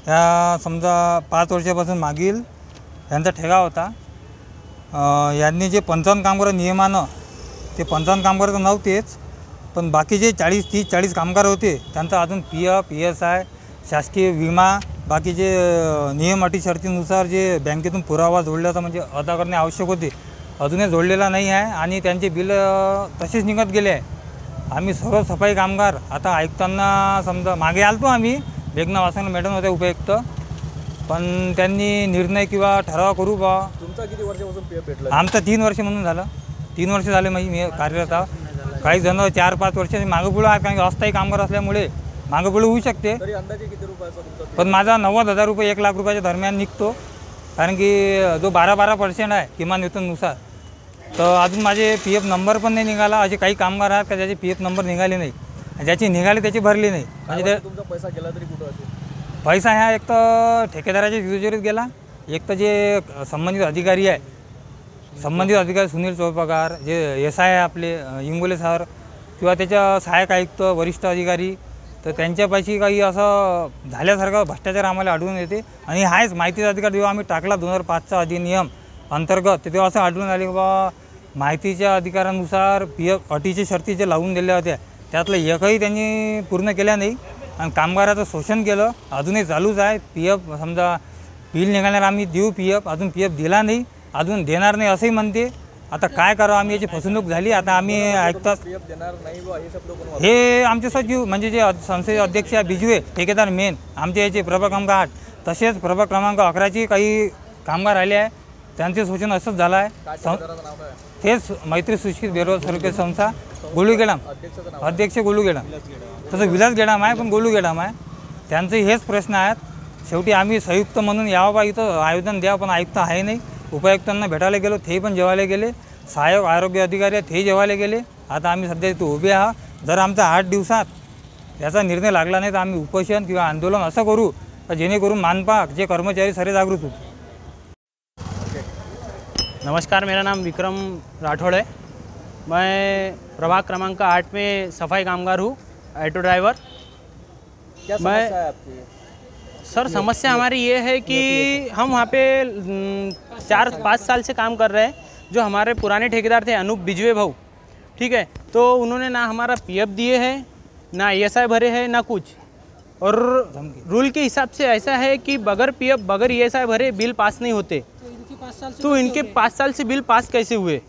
या समजा 5 वर्षापासून मागील यांचा ठेका होता। यांनी जे 55 कामगार नियमानं ते 55 कामगार तर नव्हतेच, पण बाकीचे 30-40 कामगार होते त्यांचा अजून PF ESI शासकीय विमा बाकीचे नियम अटी शर्तीनुसार जे बँकेतून पुरावा जोडल्याचा म्हणजे अदा करणे आवश्यक होते अजूनही जोडलेला नाही आहे आणि त्यांचे बिल तसेच निघत गेले आहे। आम्ही सर्व सफाई कामगार आता आयुक्तांना समजा मागे आलतो आम्ही, मेघना वासना मॅडम होत्या उपायुक्त, पण त्यांनी निर्णय किंवा ठराव करू बा। तुमचा किती वर्षापासून PF भेटला? आमचा 3 वर्ष म्हणून झालं। 3 वर्ष झाले मी कार्यरत आहे। काही जण 4-5 वर्ष मागं पुढं आहेत, कारण अस्थायी कामगार असल्यामुळे मागं पुढं होऊ शकते। तरी अंदाजे किती रुपयाचा तुमचा? पण माझा 90,000 रुपये 1 लाख रुपयाच्या दरम्यान निघतो, कारण की जो 12% आहे किमान वेतननुसार। तर अजून माझे PF नंबर पण नाही निघाला। असे काही कामगार आहेत का ज्याचे PF नंबर निघाले नाही, ज्याची निघाले त्याची भरली नाही। म्हणजे तुमचा पैसा गेला तरी कुठं असेल? पैसा ह्या एक तर ठेकेदाराच्या तिजोरीत गेला, एक तर जे संबंधित अधिकारी आहे, संबंधित अधिकारी सुनील चौपगार जे SI आहे आपले इंगोले सर किंवा त्याच्या सहाय्यक आयुक्त वरिष्ठ अधिकारी, तर त्यांच्यापाशी काही असं झाल्यासारखं भ्रष्टाचार आम्हाला आढळून येते। आणि हाच माहितीचा अधिकार जेव्हा आम्ही टाकला 2005चा अधिनियम अंतर्गत, तेव्हा असं आढळून आले की बा माहितीच्या अधिकारानुसार PF अटीची शर्ती जे लावून दिल्या होत्या त्यातलं एकही त्यांनी पूर्ण केल्या नाही आणि कामगाराचं शोषण केलं, अजूनही चालूच आहे। PF समजा बिल निघाल्यावर आम्ही देऊ PF, अजून PF दिला नाही, अजून देणार नाही असंही म्हणते। आता काय करावं, आम्ही याची फसवणूक झाली। आता आम्ही ऐकतात हे आमचे सचिव म्हणजे जे संस्थेचे अध्यक्ष बिजवे ठेकेदार मेन आमचे याचे प्रभाग क्रमांक 8 तसेच प्रभाग क्रमांक 11चे काही कामगार आले आहे, त्यांचे शोषण असंच झालं आहे। हेच मैत्री सुशिक्षित बेरोजगार सहकारी संस्था गोलूगेडाम, अध्यक्ष गोलूगेडाम, तसं विलास गेडाम आहे पण गोलूगेडाम आहे, त्यांचे हेच प्रश्न आहेत। शेवटी आम्ही संयुक्त म्हणून यावं बा इथं आयोजन द्यावं, पण आयुक्त आहे नाही। उपायुक्तांना भेटायला गेलो, ते पण जेवायला गेले, सहाय्यक आरोग्य अधिकारी आहेत ते जेवायला गेले। आता आम्ही सध्या इथं उभे आहोत। जर आमचा 8 दिवसात याचा निर्णय लागला नाही तर आम्ही उपोषण किंवा आंदोलन असं करू का जेणेकरून मानपाक जे कर्मचारी सारे जागृत होते। नमस्कार, मेरा नाम विक्रम राठौड़ है। मैं प्रभाग क्रमांक 8 में सफाई कामगार हूँ, ऑटो ड्राइवर। क्या समस्या है आपकी? सर समस्या हमारी ये है कि हम वहाँ पे 4-5 साल से काम कर रहे हैं। जो हमारे पुराने ठेकेदार थे अनूप बिजवे भाऊ, ठीक है, तो उन्होंने ना हमारा पीएफ दिए हैं, ना ईएसआई भरे हैं, ना कुछ। और रूल के हिसाब से ऐसा है कि बगैर पीएफ बगैर ईएसआई भरे बिल पास नहीं होते। तो इनके 5 साल से बिल पास कैसे हुए?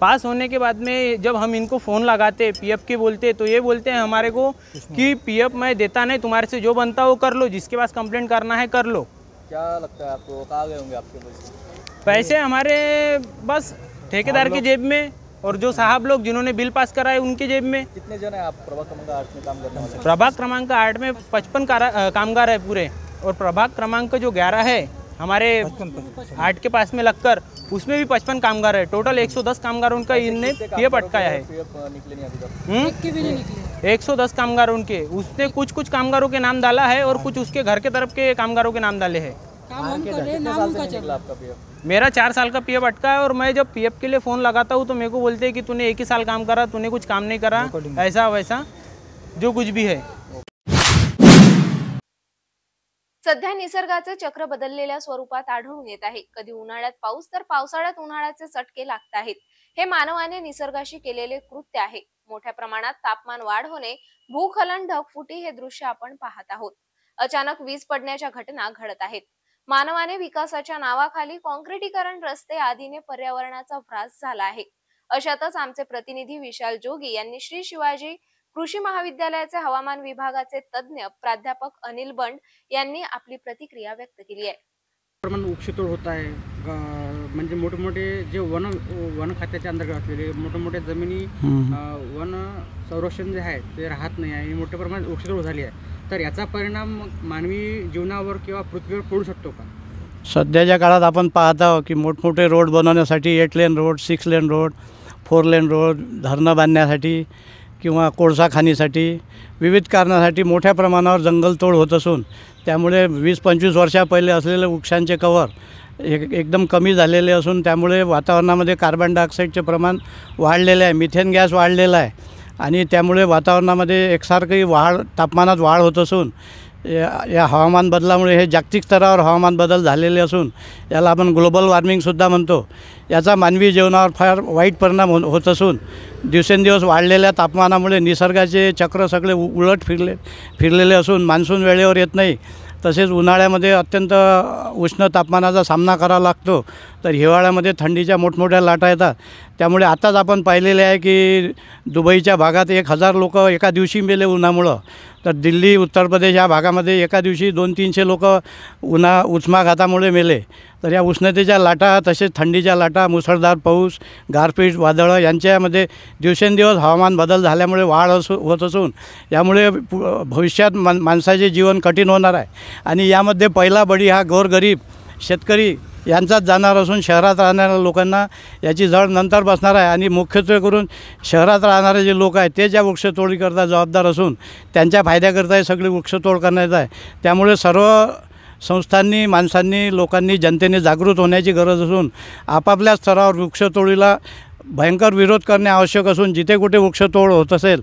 पास होने के बाद में जब हम इनको फ़ोन लगाते पीएफ के बोलते, तो ये बोलते हैं हमारे को कि पीएफ मैं देता नहीं, तुम्हारे से जो बनता वो कर लो, जिसके पास कंप्लेंट करना है कर लो। क्या लगता है आपको, कहाँ गए होंगे आपके पैसे? हमारे बस ठेकेदार के जेब में, और जो साहब लोग जिन्होंने बिल पास कराए उनके जेब में। कितने जन है आप प्रभाग क्रमांक 8 में काम करने वाले? प्रभाग क्रमांक 8 में 55 कामगार है पूरे, और प्रभाग क्रमांक जो 11 है हमारे 8 के पास में लगकर, उसमें भी 55 कामगार है। टोटल 110 कामगारों का इनने पीएफ अटकाया है। 110 कामगार उनके, उसने कुछ कामगारों के नाम डाला है और कुछ उसके घर के तरफ के कामगारों के नाम डाले हैं। मेरा 4 साल का पीएफ अटका है, और मैं जब पीएफ के लिए फ़ोन लगाता हूँ तो मेरे को बोलते हैं कि तूने 1 ही साल काम करा, तूने कुछ काम नहीं करा, ऐसा वैसा जो कुछ भी है। सध्या निसर्गाचे चक्र बदललेल्या स्वरूपात आढळून येत आहे। कधी उन्हाळ्यात पाऊस तर पावसाळ्यात उन्हाळ्याचे चटके लागत आहेत। हे मानवाने निसर्गाशी केलेले कृत्य आहे। मोठ्या प्रमाणात तापमान वाढ होणे, भूस्खलन, ढगफुटी हे दृश्य आपण पाहत आहोत। अचानक वीज पडण्याच्या घटना घडत आहेत। मानवाने विकासाच्या नावाखाली काँक्रिटीकरण, रस्ते आदीने पर्यावरणाचा ऱ्हास झाला आहे। अशातच आमचे प्रतिनिधी विशाल जोगी यांनी श्री शिवाजी कृषी महाविद्यालयाचे हवामान विभागाचे तज्ञ प्राध्यापक अनिल बंड यांनी आपली प्रतिक्रिया व्यक्त केली आहे। वृक्षतोड होत आहे, म्हणजे मोठे मोठे जे वन खात्याच्या अंतर्गत असलेले मोठे मोठे जमिनी वन संरक्षण जे आहे ते राहत नाही आहे, मोठ्या प्रमाणात वृक्षतोड झाली आहे। तर याचा परिणाम मानवी जीवनावर किंवा पृथ्वीवर पडू शकतो का? सध्याच्या काळात आपण पाहत आहोत की मोठमोठे रोड बनवण्यासाठी 8 lane road, 6 lane road, 4 lane road, धरणं बांधण्यासाठी किंवा कोळसा खाणीसाठी विविध कारणासाठी मोठ्या प्रमाणावर जंगलतोड होत असून त्यामुळे 20-25 वर्षा पहिले असलेले वृक्षांचे कव्हर एकदम कमी झालेले असून त्यामुळे वातावरणामध्ये कार्बन डायऑक्साईडचे प्रमाण वाढलेले आहे, मिथेन गॅस वाढलेला आहे आणि त्यामुळे वातावरणामध्ये एकसारखी तापमानात वाढ होत असून या हवामान बदलामुळे हे जागतिक स्तरावर हवामान बदल झालेले असून याला आपण ग्लोबल वॉर्मिंगसुद्धा म्हणतो। याचा मानवी जीवनावर फार वाईट परिणाम होत असून दिवसेंदिवस वाढलेल्या तापमानामुळे निसर्गाचे चक्र सगळे उलट फिरलेले असून मान्सून वेळेवर येत नाही। तसेच उन्हाळ्यामध्ये अत्यंत उष्ण तापमानाचा सामना करावा लागतो, तर हिवाळ्यामध्ये थंडीच्या मोठमोठ्या लाटा येतात। त्यामुळे आताच आपण पाहिलेले आहे की दुबईच्या भागात 1000 लोक एका दिवशी मेले उन्हामुळं, तर दिल्ली, उत्तर प्रदेश या भागामध्ये एका दिवशी 200-300 लोक उष्माघातामुळे मेले। तर या उष्णतेच्या लाटा, तसेच थंडीच्या लाटा, मुसळधार पाऊस, गारपीट, वादळं यांच्यामध्ये दिवसेंदिवस हवामान बदल झाल्यामुळे वाढ होत असून यामुळे भविष्यात माणसाचे जीवन कठीण होणार आहे आणि यामध्ये पहिला बळी हा गोरगरीब शेतकरी यांचाच जाणार असून शहरात राहणाऱ्या लोकांना याची झळ नंतर बसणार आहे आणि मुख्यत्वे करून शहरात राहणारे जे लोक आहेत ते ज्या वृक्षतोडीकरता जबाबदार असून त्यांच्या फायद्याकरता हे सगळे वृक्षतोड करण्यात आहे। त्यामुळे सर्व संस्थांनी, माणसांनी, लोकांनी, जनतेने जागृत होण्याची गरज असून आपापल्या स्तरावर वृक्षतोडीला भयंकर विरोध करणे आवश्यक असून जिथे कुठे वृक्षतोड होत असेल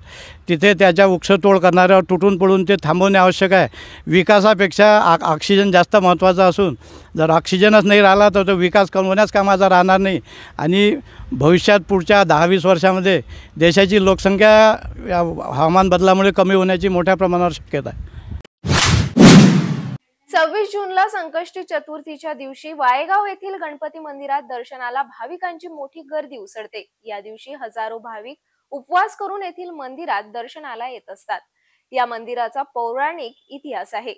तिथे त्याच्या वृक्षतोड करणाऱ्यावर तुटून पडून ते थांबवणे आवश्यक आहे। विकासापेक्षा ऑक्सिजन जास्त महत्त्वाचा असून जर ऑक्सिजनच नाही राहिला तर तो विकास कमवण्यास कामाचा राहणार नाही आणि भविष्यात पुढच्या 10-20 वर्षामध्ये देशाची लोकसंख्या या हवामान बदलामुळे कमी होण्याची मोठ्या प्रमाणावर शक्यता आहे। 26 जूनला संकष्टी चतुर्थीच्या दिवशी वायगाव येथील गणपती मंदिरात दर्शनाला भाविकांची मोठी गर्दी उसळते। या दिवशी हजारो भाविक उपवास करून येथील मंदिरात दर्शनाला येत असतात। या मंदिराचा पौराणिक इतिहास आहे।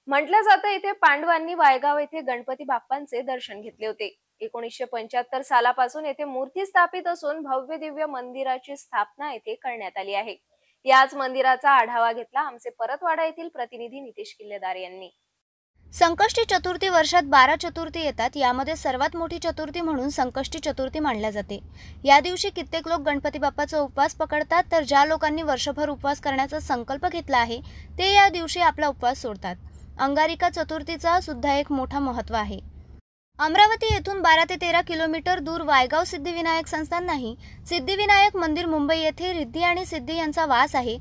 म्हटलं जातं येथे पांडवांनी वायगाव येथे गणपती बाप्पांचे दर्शन घेतले होते। 1975 सालापासून येथे मूर्ती स्थापित असून भव्य दिव्य मंदिराची स्थापना येथे करण्यात आली आहे। याच मंदिराचा आढावा घेतला आमचे परतवाडा येथील प्रतिनिधी नितेश किल्लेदार यांनी। संकष्टी चतुर्थी वर्षात 12 चतुर्थी येतात। यामध्ये सर्वात मोठी चतुर्थी म्हणून संकष्टी चतुर्थी मानल्या जाते। या दिवशी कित्येक लोक गणपती बाप्पाचा उपवास पकडतात, तर ज्या लोकांनी वर्षभर उपवास करण्याचा संकल्प घेतला आहे ते या दिवशी आपला उपवास सोडतात। अंगारिका चतुर्थीचा सुद्धा एक मोठा महत्त्व आहे। अमरावती येथून 12 ते 13 किलोमीटर दूर वायगाव सिद्धिविनायक संस्थान नाही, सिद्धिविनायक मंदिर मुंबई येथे रिद्धी आणि सिद्धी यांचा वास आहे।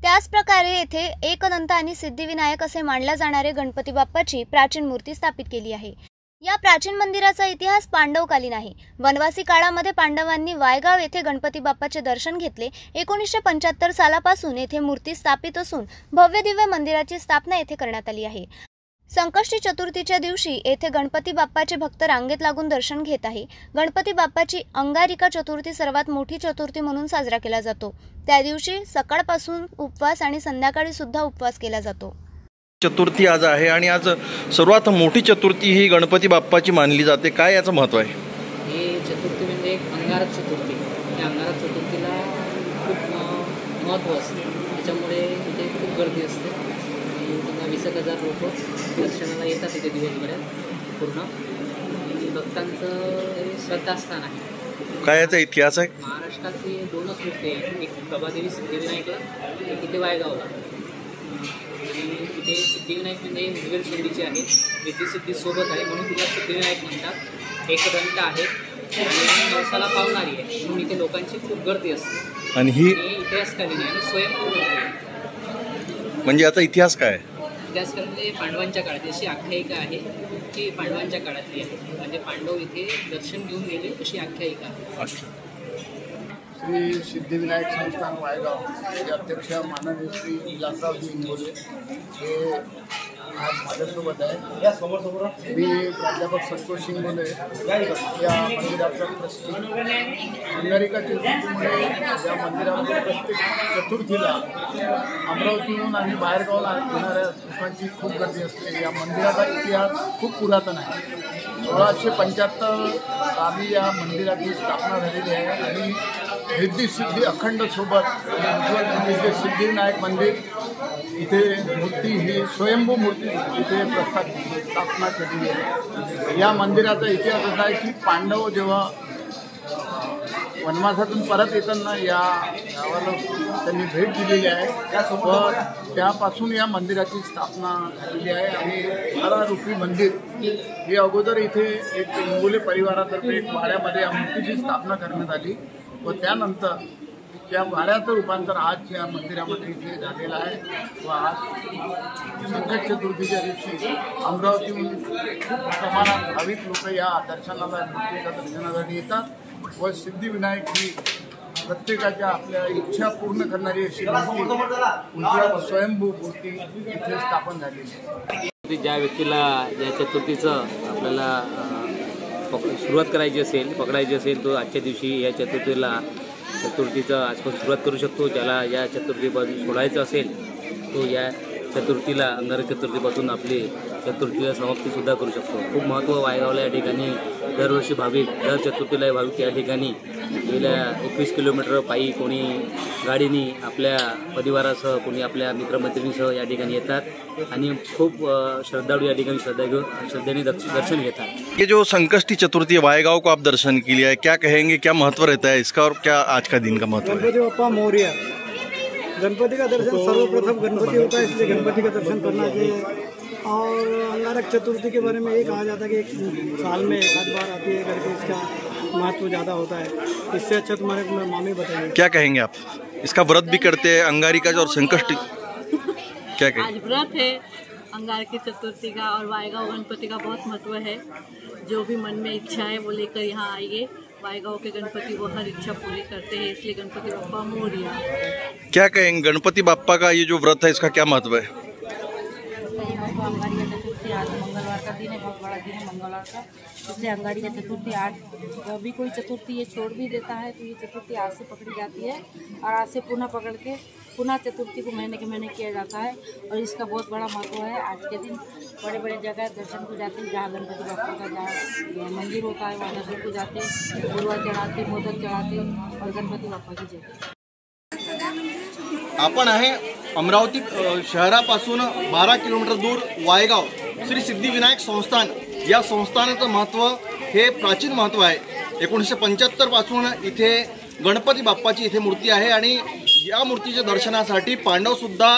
त्याच प्रकारे येथे एकदंत आणि सिद्धिविनायक असे मानल्या जाणारे गणपती बाप्पाची प्राचीन मूर्ती स्थापित केली आहे। या प्राचीन मंदिराचा इतिहास पांडवकालीन आहे। वनवासी काळामध्ये पांडवांनी वायगाव येथे गणपती बाप्पाचे दर्शन घेतले। 1975 सालापासून येथे मूर्ती स्थापित असून भव्य दिव्य मंदिराची स्थापना येथे करण्यात आली आहे। संकष्टी चतुर्थीच्या दिवशी येथे गणपती बाप्पाचे भक्त रांगेत लागून दर्शन घेत आहे। गणपती बाप्पाची अंगारिका चतुर्थी सर्वात मोठी चतुर्थी म्हणून साजरा केला जातो। त्या दिवशी सकाळपासून उपवास आणि संध्याकाळी सुद्धा उपवास केला जातो। चतुर्थी आज आहे आणि आज सर्वात मोठी चतुर्थी ही गणपती बाप्पाची मानली जाते। काय याचं महत्त्व आहे? ही चतुर्थी म्हणजे एक अंगारक चतुर्थी। या अंगारक चतुर्थीला खूप महत्त्व असते, त्याच्यामुळे इथे खूप गर्दी असते। 20,000 लोक दर्शनाला येतात इथे दिवसभरात पूर्ण। भक्तांचं श्रद्धास्थान आहे। काय याचा इतिहास आहे? महाराष्ट्रात 2च मूर्ती आहेत, एक प्रभादेवी सिद्धिविनायकला, एक इथे वायगावला। इथे सिद्धिविनायक म्हणजे मुघल शैलीचे आहेत, रिद्धी सोबत आहे म्हणून तिला सिद्धिविनायक म्हणतात। एकदंत आहे आणि नवसाला पावणारी आहे म्हणून इथे लोकांची खूप गर्दी असते आणि ही इतिहासकालीन आहे आणि स्वयंभू म्हणजे याचा इतिहास काय आहे? इतिहासकालीन म्हणजे पांडवांच्या काळात अशी आख्यायिका आहे की पांडवांच्या काळातली आहे, म्हणजे पांडव इथे दर्शन घेऊन गेले अशी आख्यायिका आहे। श्री सिद्धिविनायक संस्थान वायगाव के अध्यक्ष माननीय श्री विलासरावजी इंगोले हे आज माझ्यासोबत आहे। मी प्राध्यापक संतोष इंगोले या मंदिराचा ट्रस्टी। अंगारिका चतुर्थीमुळे या मंदिरामध्ये प्रत्येक चतुर्थीला अमरावतीहून आणि बाहेरगावला येणाऱ्या लोकांची खूप गर्दी असते। या मंदिराचा इतिहास खूप पुरातन आहे। 1675 साली या मंदिराची स्थापना झालेली आहे आणि रिद्धी सिद्धी अखंड सोबत आणि सिद्धिविनायक मंदिर इथे मूर्ती ही स्वयंभू मूर्ती इथे स्थापना केलेली आहे। या मंदिराचा इतिहास असा आहे की पांडव जेव्हा वनवासातून परत येताना या गावाला त्यांनी भेट दिलेली आहे व त्यापासून या मंदिराची स्थापना झालेली आहे। आणि 12 रूपी मंदिर हे अगोदर इथे एक इंगोले परिवारातर्फे एक वाड्यामध्ये या मूर्तीची स्थापना करण्यात आली व त्यानंतर त्या वाड्याचं रूपांतर आज या मंदिरामध्ये इथे झालेलं आहे व आज संकट चतुर्थीच्या दिवशी अमरावतीहून खूप प्रमाणात भाविक लोक या दर्शनाला मूर्तीच्या दर्शनासाठी येतात व सिद्धिविनायक ही प्रत्येकाच्या आपल्या इच्छा पूर्ण करणारी अशी मूर्ती स्वयंभू मूर्ती इथे स्थापन झालेली आहे। ज्या व्यक्तीला या चतुर्थीचं आपल्याला सुरुवात करायची असेल, पकडायची असेल, तो आजच्या दिवशी या चतुर्थीचं आजपासून सुरुवात करू शकतो। ज्याला या चतुर्थीपासून सोडायचं असेल तो या चतुर्थीला अंगारक चतुर्थीपासून आपली चतुर्थीला समाप्तीसुद्धा करू शकतो। खूप महत्त्व वायगावला या ठिकाणी दरवर्षी भाविक दर चतुर्थीला भाविक या ठिकाणी गेल्या 21 किलोमीटर पायी, कोणी गाडीने आपल्या परिवारासह, कोणी आपल्या मित्रमैत्रिणीसह या ठिकाणी येतात आणि खूप श्रद्धाळू या ठिकाणी श्रद्धेने दर्शन घेतात। ये जो संकष्टी चतुर्थी है वायगाव को आप दर्शन के लिए, क्या कहेंगे, क्या महत्व रहता है इसका और क्या आज का दिन का महत्व है? गणपति बप्पा मोरया। गणपति का दर्शन सर्वप्रथम गणपति होता है, इसलिए गणपति का दर्शन करना चाहिए। और अंगारक चतुर्थी के बारे में ये कहा जाता है कि एक साल में एक आध बार आती है करके इसका महत्व ज़्यादा होता है। इससे अच्छा तुम्हारे मामी बताएंगे। क्या कहेंगे आप? इसका व्रत भी करते हैं अंगारिका और संकष्टी, क्या कहेंगे? आज व्रत है अंगारकी चतुर्थी का और वायगाव गणपति का बहुत महत्व है। जो भी मन में इच्छा है वो लेकर यहाँ आइए। वायगाव के गणपति वो हर इच्छा पूरी करते हैं, इसलिए गणपति बप्पा मोरया। क्या कहेंगे गणपति बाप्पा का ये जो व्रत है इसका क्या महत्व है? अंगारिका चतुर्थी आज मंगलवार का दिन है, बहुत बड़ा दिन है मंगलवार का, इसलिए अंगारिका चतुर्थी आज भी कोई चतुर्थी ये छोड़ भी देता है तो ये चतुर्थी आज से पकड़ी जाती है और आज से पुनः पकड़ के पुनः चतुर्थी को महीने के महीने किया जाता है और इसका बहुत बड़ा महत्व है। आज के दिन बड़े बड़े जगह दर्शन को जाते हैं, जहाँ गणपति बाप्पा का जहाँ मंदिर होता है वहाँ दर्शन को जाते हैं, गुरुआ चढ़ाते, मोदक चढ़ाते और गणपति बाप्पा की जय। आपण आहे अमरावती शहरापासून 12 किलोमीटर दूर वायगाव श्री सिद्धिविनायक संस्थान। या संस्थानाचं महत्त्व हे प्राचीन महत्त्व आहे। 1975 पासून इथे गणपती बाप्पाची इथे मूर्ती आहे आणि या मूर्तीच्या दर्शनासाठी पांडवसुद्धा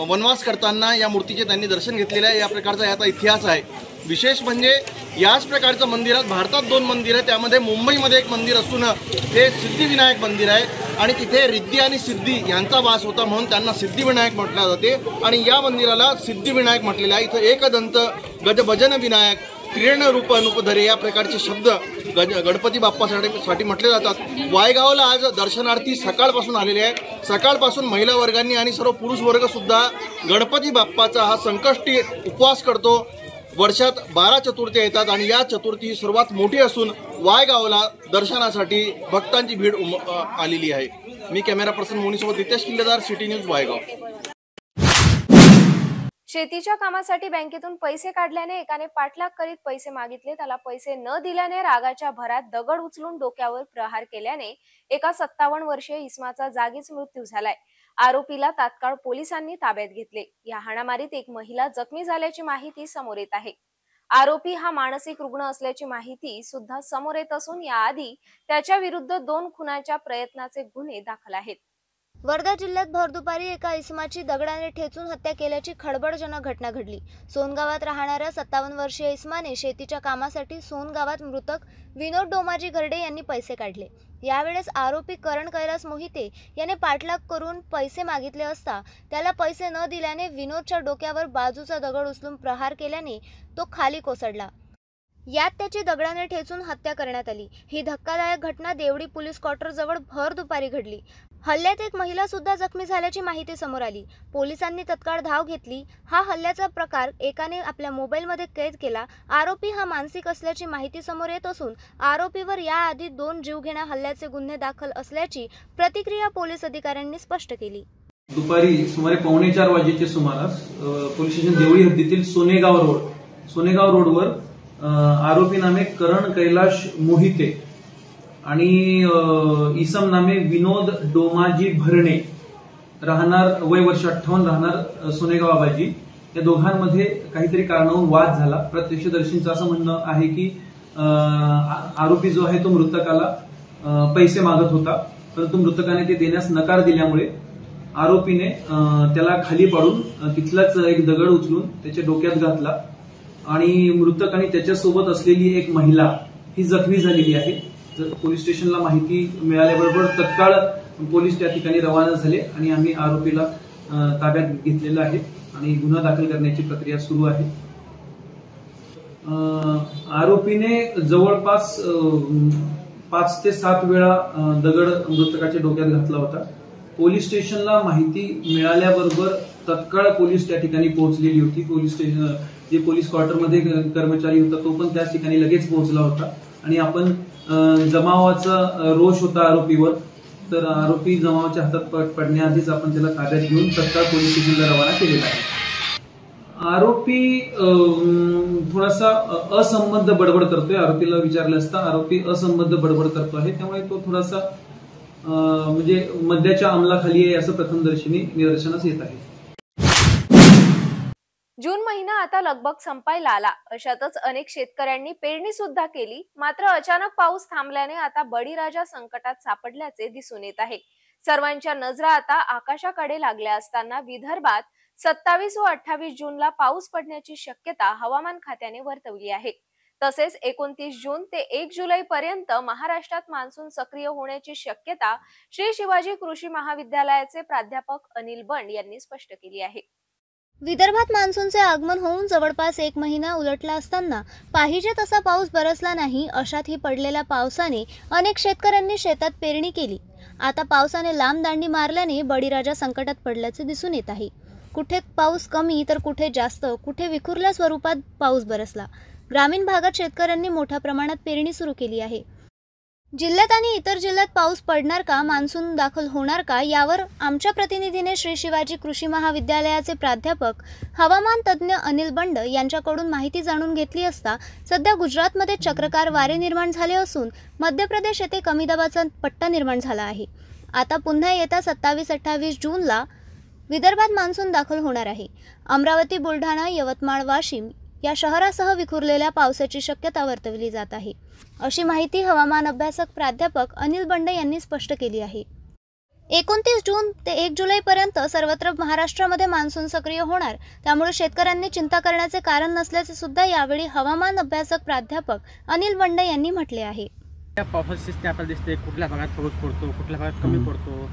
वनवास करताना या मूर्तीचे त्यांनी दर्शन घेतलेले आहे। या प्रकारचा याचा इतिहास आहे विशेष म्हणजे याच प्रकारचं मंदिरात भारतात 2 मंदिर आहे, त्यामध्ये मुंबईमध्ये एक मंदिर असून हे सिद्धिविनायक मंदिर आहे आणि तिथे रिद्धी आणि सिद्धी यांचा वास होता म्हणून त्यांना सिद्धिविनायक म्हटले जाते आणि या मंदिराला सिद्धिविनायक म्हटलेलं आहे। इथं एकदंत गजभजन विनायक किरण रूप अनुपधरे या प्रकारचे शब्द गणपती बाप्पासाठी म्हटले जातात। वायगावला आज दर्शनार्थी सकाळपासून आलेले आहेत। सकाळपासून महिला वर्गांनी आणि सर्व पुरुष वर्ग सुद्धा गणपती बाप्पाचा हा संकष्टी उपवास करतो। वर्षात 12 चतुर्थी येतात आणि या चतुर्थी सर्वात मोठी असून वायगावला दर्शनासाठी भक्तांची भीड आलेली आहे। मी कॅमेरा पर्सन मोनीसोबत रितेश किल्लेदार, सिटी न्यूज वायगाव। शेतीच्या कामासाठी बँकेतून पैसे काढल्याने एकाने पाठलाग करीत पैसे मागितले, त्याला पैसे न दिल्याने रागाच्या भरात दगड उचलून डोक्यावर प्रहार केल्याने एका 57 वर्षीय इसमाचा जागीच मृत्यू झालाय। आरोपीला तात्काळ पोलिसांनी ताब्यात घेतले। या हाणामारीत एक महिला जखमी झाल्याची माहिती समोर येत आहे। आरोपी हा मानसिक रुग्ण असल्याची माहिती सुद्धा समोर येत असून याआधी त्याच्या विरुद्ध 2 खुनाच्या प्रयत्नाचे गुन्हे दाखल आहेत। वर्धा जिल्ह्यात भर दुपारी एका इसमाची दगडाने ठेचून हत्या केल्याची खळबळजनक घटना घडली। सोनगावात राहणाऱ्या 57 वर्षीय इसमाने शेतीच्या कामासाठी सोनगावात मृतक विनोद डोमाजी घरडे यांनी पैसे काढले। यावेळेस आरोपी करण कैलास मोहिते याने पाठलाग करून पैसे मागितले असता त्याला पैसे न दिल्याने विनोदच्या डोक्यावर बाजूचा दगड उचलून प्रहार केल्याने तो खाली कोसळला। यात त्याची दगडाने ठेचून हत्या करण्यात आली। ही धक्कादायक घटना देवडी पोलीस क्वार्टर जवळ भर दुपारी घडली। हल्ल्यात एक महिला सुद्धा जखमी झाल्याची माहिती समोर आली। पोलिसांनी तत्काळ धाव घेतली। हा हल्ल्याचा प्रकार एकाने आपल्या मोबाईलमध्ये कैद केला। आरोपी हा मानसिक असल्याची माहिती समोर येत असून आरोपीवर याआधी 2 जीवघेण्या हल्ल्याचे गुन्हे दाखल असल्याची प्रतिक्रिया पोलीस अधिकाऱ्यांनी स्पष्ट केली। दुपारी सुमारे 3:45 वाजेच्या सुमारास पोलीस स्टेशन देवळी हद्दीतील सोनेगाव रोडवर आरोपी नामे करण कैलाश मोहिते आणि इसम नामे विनोद डोमाजी भरणे राहणार वय वर्ष 58 राहणार सोनेगाव आबाजी या दोघांमध्ये काहीतरी कारणावरून वाद झाला। प्रत्यक्षदर्शींचं असं म्हणणं आहे की आरोपी जो आहे तो मृतकाला पैसे मागत होता, परंतु मृतकाने ते देण्यास नकार दिल्यामुळे आरोपीने त्याला खाली पाडून तिथलाच एक दगड उचलून त्याच्या डोक्यात घातला आणि मृतक आणि त्याच्यासोबत असलेली एक महिला ही जखमी झालेली आहे। पोलीस स्टेशनला माहिती मिळाल्याबरोबर तत्काळ पोलीस त्या ठिकाणी रवाना झाले आणि आम्ही आरोपीला ताब्यात घेतलेला आहे आणि गुन्हा दाखल करण्याची प्रक्रिया सुरू आहे। आरोपीने जवळपास 5 ते 7 वेळा दगड मृतकाच्या डोक्यात घातला होता। पोलीस स्टेशनला माहिती मिळाल्याबरोबर तत्काळ पोलीस त्या ठिकाणी पोहोचलेली होती। पोलीस स्टेशन जे पोलीस क्वार्टरमध्ये कर्मचारी होता तो पण त्याच ठिकाणी लगेच पोहोचला होता आणि आपण जमावाचा रोष होता आरोपीवर, तर आरोपी जमावाच्या हातात पडण्याआधीच आपण त्याला ताब्यात घेऊन तत्काळ पोलीस स्टेशनला रवाना केलेला आहे। आरोपी थोडासा असंबद्ध बडबड करतोय। आरोपीला विचारलं असता आरोपी असंबद्ध बडबड करतो आहे, त्यामुळे तो थोडासा म्हणजे मद्याच्या अंमलाखाली आहे असं प्रथमदर्शनी निदर्शनास येत आहे। जून महिना आता लगभग संपायला आला, अशातच अनेक शेतकऱ्यांनी पेरणी सुद्धा केली। मात्र अचानक पाऊस थांबल्याने आता बळीराजा संकटात सापडल्याचे दिसून येत आहे। सर्वांच्या नजरा आता आकाशाकडे लागल्या असताना विदर्भात 27 व 28 जूनला पाऊस पडण्याची शक्यता हवामान खात्याने वर्तवली आहे। तसेच 29 जून ते 1 जुलै पर्यंत महाराष्ट्रात मान्सून सक्रिय होण्याची शक्यता श्री शिवाजी कृषी महाविद्यालयाचे प्राध्यापक अनिल बंड यांनी स्पष्ट केली आहे। विदर्भात मान्सूनचे आगमन होऊन जवळपास 1 महिना उलटला असताना पाहिजे तसा पाऊस बरसला नाही। अशात ही पडलेल्या पावसाने अनेक शेतकऱ्यांनी शेतात पेरणी केली। आता पावसाने लांब दांडी मारल्याने बळीराजा संकटात पडल्याचे दिसून येत आहे। कुठे पाऊस कमी तर कुठे जास्त, कुठे विखुरल्या स्वरूपात पाऊस बरसला। ग्रामीण भागात शेतकऱ्यांनी मोठ्या प्रमाणात पेरणी सुरू केली आहे। जिल्ह्यात आणि इतर जिल्ह्यात पाऊस पडणार का, मान्सून दाखल होणार का, यावर आमच्या प्रतिनिधीने श्री शिवाजी कृषी महाविद्यालयाचे प्राध्यापक हवामान तज्ज्ञ अनिल बंड यांच्याकडून माहिती जाणून घेतली असता सध्या गुजरातमध्ये चक्रकार वारे निर्माण झाले असून मध्य प्रदेश येथे कमी दाबाचा पट्टा निर्माण झाला आहे। आता पुन्हा येत्या 27-28 जूनला विदर्भात मान्सून दाखल होणार आहे। अमरावती, बुलढाणा, यवतमाळ, वाशिम या शहरासह विखुरलेल्या पावसाची शक्यता वर्तवली जात आहे, अशी माहिती हवामान अभ्यासक प्राध्यापक अनिल बंड यांनी स्पष्ट केली आहे। 29 जून ते 1 जुलैपर्यंत सर्वत्र महाराष्ट्रामध्ये मान्सून सक्रिय होणार, त्यामुळे शेतकऱ्यांनी चिंता करण्याचे कारण नसल्याचे सुद्धा यावेळी हवामान अभ्यासक प्राध्यापक अनिल बंडे यांनी म्हटले आहे. पावसाची स्थिती आपल्याला दिसते, कुठल्या भागात पाऊस पडतो, कुठल्या भागात कमी पडतो,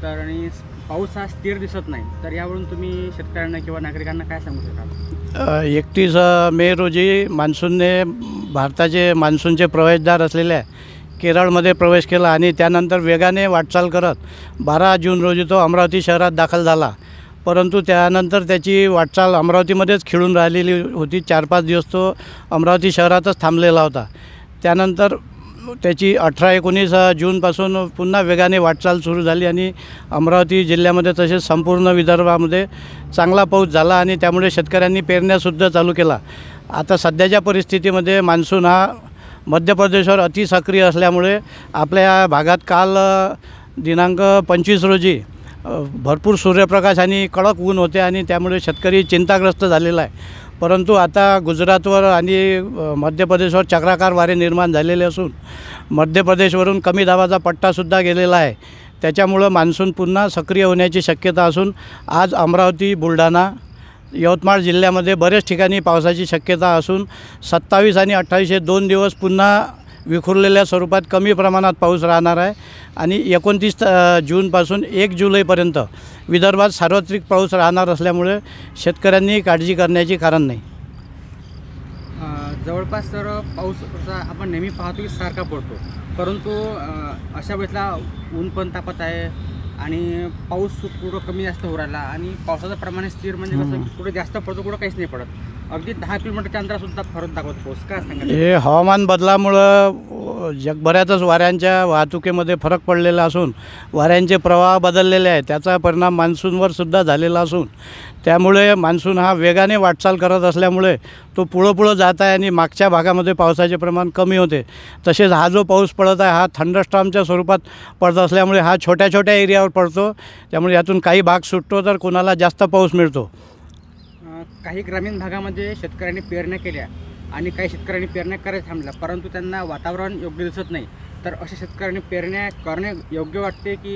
तर आणि पाऊस हा स्थिर दिसत नाही. तर यावरून तुम्ही शेतकऱ्यांना किंवा नागरिकांना काय सांगू शकाल? 31 मे रोजी मान्सूनने भारताचे मान्सूनचे प्रवेशद्वार असलेल्या केरळमध्ये प्रवेश केला आणि त्यानंतर वेगाने वाटचाल करत 12 जून रोजी तो अमरावती शहरात दाखल झाला. परंतु त्यानंतर त्याची वाटचाल अमरावतीमध्येच खिळून राहिलेली होती. 4-5 दिवस तो अमरावती शहरातच थांबलेला होता. त्यानंतर त्याची 18-19 जूनपासून पुन्हा वेगाने वाटचाल सुरू झाली आणि अमरावती जिल्ह्यामध्ये तसेच संपूर्ण विदर्भामध्ये चांगला पाऊस झाला आणि त्यामुळे शेतकऱ्यांनी पेरण्यासुद्धा चालू केला. आता सध्याच्या परिस्थितीमध्ये मान्सून हा मध्य प्रदेशवर अतिसक्रिय असल्यामुळे आपल्या भागात काल दिनांक 25 रोजी भरपूर सूर्यप्रकाश आणि कडक ऊन होते आणि त्यामुळे शेतकरी चिंताग्रस्त झालेला आहे. परंतु आता गुजरातवर आणि मध्य प्रदेशवर चक्राकार वारे निर्माण झालेले असून मध्य प्रदेशवरून कमी दाबाचा पट्टासुद्धा गेलेला आहे. त्याच्यामुळं मान्सून पुन्हा सक्रिय होण्याची शक्यता असून आज अमरावती, बुलढाणा, यवतमाळ जिल्ह्यामध्ये बरेच ठिकाणी पावसाची शक्यता असून 27 आणि 28 हे 2 दिवस पुन्हा विखुरलेल्या स्वरूपात कमी प्रमाणात पाऊस राहणार आहे आणि 29 जूनपासून 1 जुलैपर्यंत विदर्भात सार्वत्रिक पाऊस राहणार असल्यामुळे शेतकऱ्यांनी काळजी करण्याची कारण नाही. जवळपास तर पाऊस आपण नेहमी पाहतो की सारखा पडतो, परंतु अशा वेळेला ऊन पण तापत आहे आणि पाऊस कुठं कमी जास्त हो राहिला आणि पावसाचं प्रमाण स्थिर म्हणजे कसं कुठे जास्त पडतो, कुठं काहीच नाही पडत. अगदी 10 किलोमीटरच्या अंतरासुद्धा फरक दाखवतो पाऊस. काय सांगा? हे हवामान बदलामुळं जगभरातच वाऱ्यांच्या वाहतुकीमध्ये फरक पडलेला असून वाऱ्यांचे प्रवाह बदललेले आहेत. त्याचा परिणाम मान्सूनवर सुद्धा झालेला असून त्यामुळे मान्सून हा वेगाने वाटचाल करत असल्यामुळे तो पुढं जात आहे आणि मागच्या भागामध्ये पावसाचे प्रमाण कमी होते. तसेच हा जो पाऊस पडत आहे हा थंडरस्टॉर्मच्या स्वरूपात पडत असल्यामुळे हा छोट्या छोट्या एरियावर पडतो. त्यामुळे यातून काही भाग सुटतो तर कोणाला जास्त पाऊस मिळतो. काही ग्रामीण भागामध्ये शेतकऱ्यांनी पेरण्या केल्या आणि काही शेतकऱ्यांनी पेरण्या करायला थांबल्या, परंतु त्यांना वातावरण योग्य दिसत नाही. तर अशा शेतकऱ्यांनी पेरण्या करणे योग्य वाटते की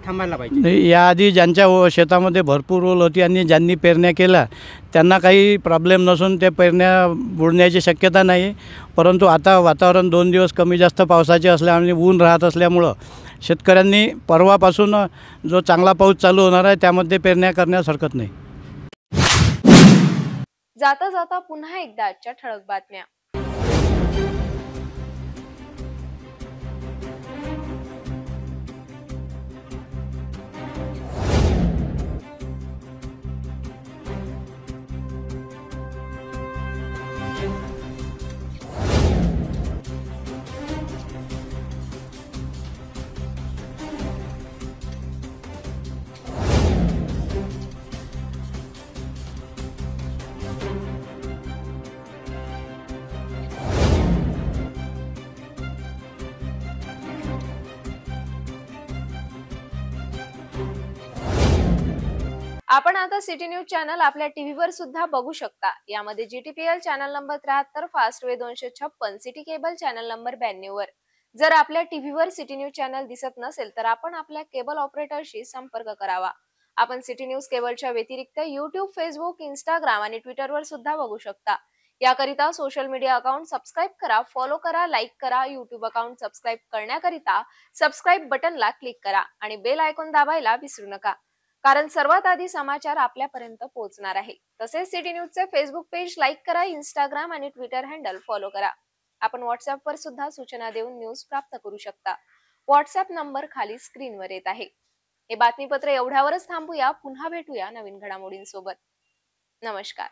थांबायला पाहिजे? याआधी ज्यांच्या शेतामध्ये भरपूर ओल होती आणि ज्यांनी पेरण्या केल्या त्यांना काही प्रॉब्लेम नसून ते पेरण्या बुडण्याची शक्यता नाही. परंतु आता वातावरण 2 दिवस कमी जास्त पावसाचे असल्यामुळे ऊन राहत असल्यामुळं शेतकऱ्यांनी परवापासून जो चांगला पाऊस चालू होणार आहे त्यामध्ये पेरण्या करण्यास हरकत नाही. जाता जाता पुन्हा एकदा आजच्या ठळक बातम्या. आपण आता सिटी न्यूज चॅनल आपल्या टीव्हीवर सुद्धा बघू शकता. यामध्ये GTPL channel number 73, Fastway 256, city cable channel number 92 वर. जर आपल्या टीव्हीवर सिटी न्यूज चॅनल दिसत नसेल तर आपण आपल्या केबल ऑपरेटरशी संपर्क करावा. आपण सिटी न्यूज केबलच्या व्यतिरिक्त YouTube, फेसबुक, इंस्टाग्राम आणि ट्विटरवर सुद्धा बघू शकता. याकरिता सोशल मीडिया अकाउंट सबस्क्राईब करा, फॉलो करा, लाईक करा. YouTube अकाउंट सबस्क्राईब करण्याकरिता सबस्क्राईब बटनला क्लिक करा आणि बेल आयकॉन दाबायला विसरू नका, कारण सर्वात आधी समाचार आपल्यापर्यंत पोहोचणार आहे. तसेच सिटी न्यूजचे फेसबुक पेज लाईक करा, इंस्टाग्राम आणि ट्विटर हँडल फॉलो करा. आपण व्हॉट्सअपवर सुद्धा सूचना देऊन न्यूज प्राप्त करू शकता. व्हॉट्सअप नंबर खाली स्क्रीनवर येत आहे. हे बातमीपत्र एवढ्यावरच थांबूया. पुन्हा भेटूया नवीन घडामोडींसोबत. नमस्कार.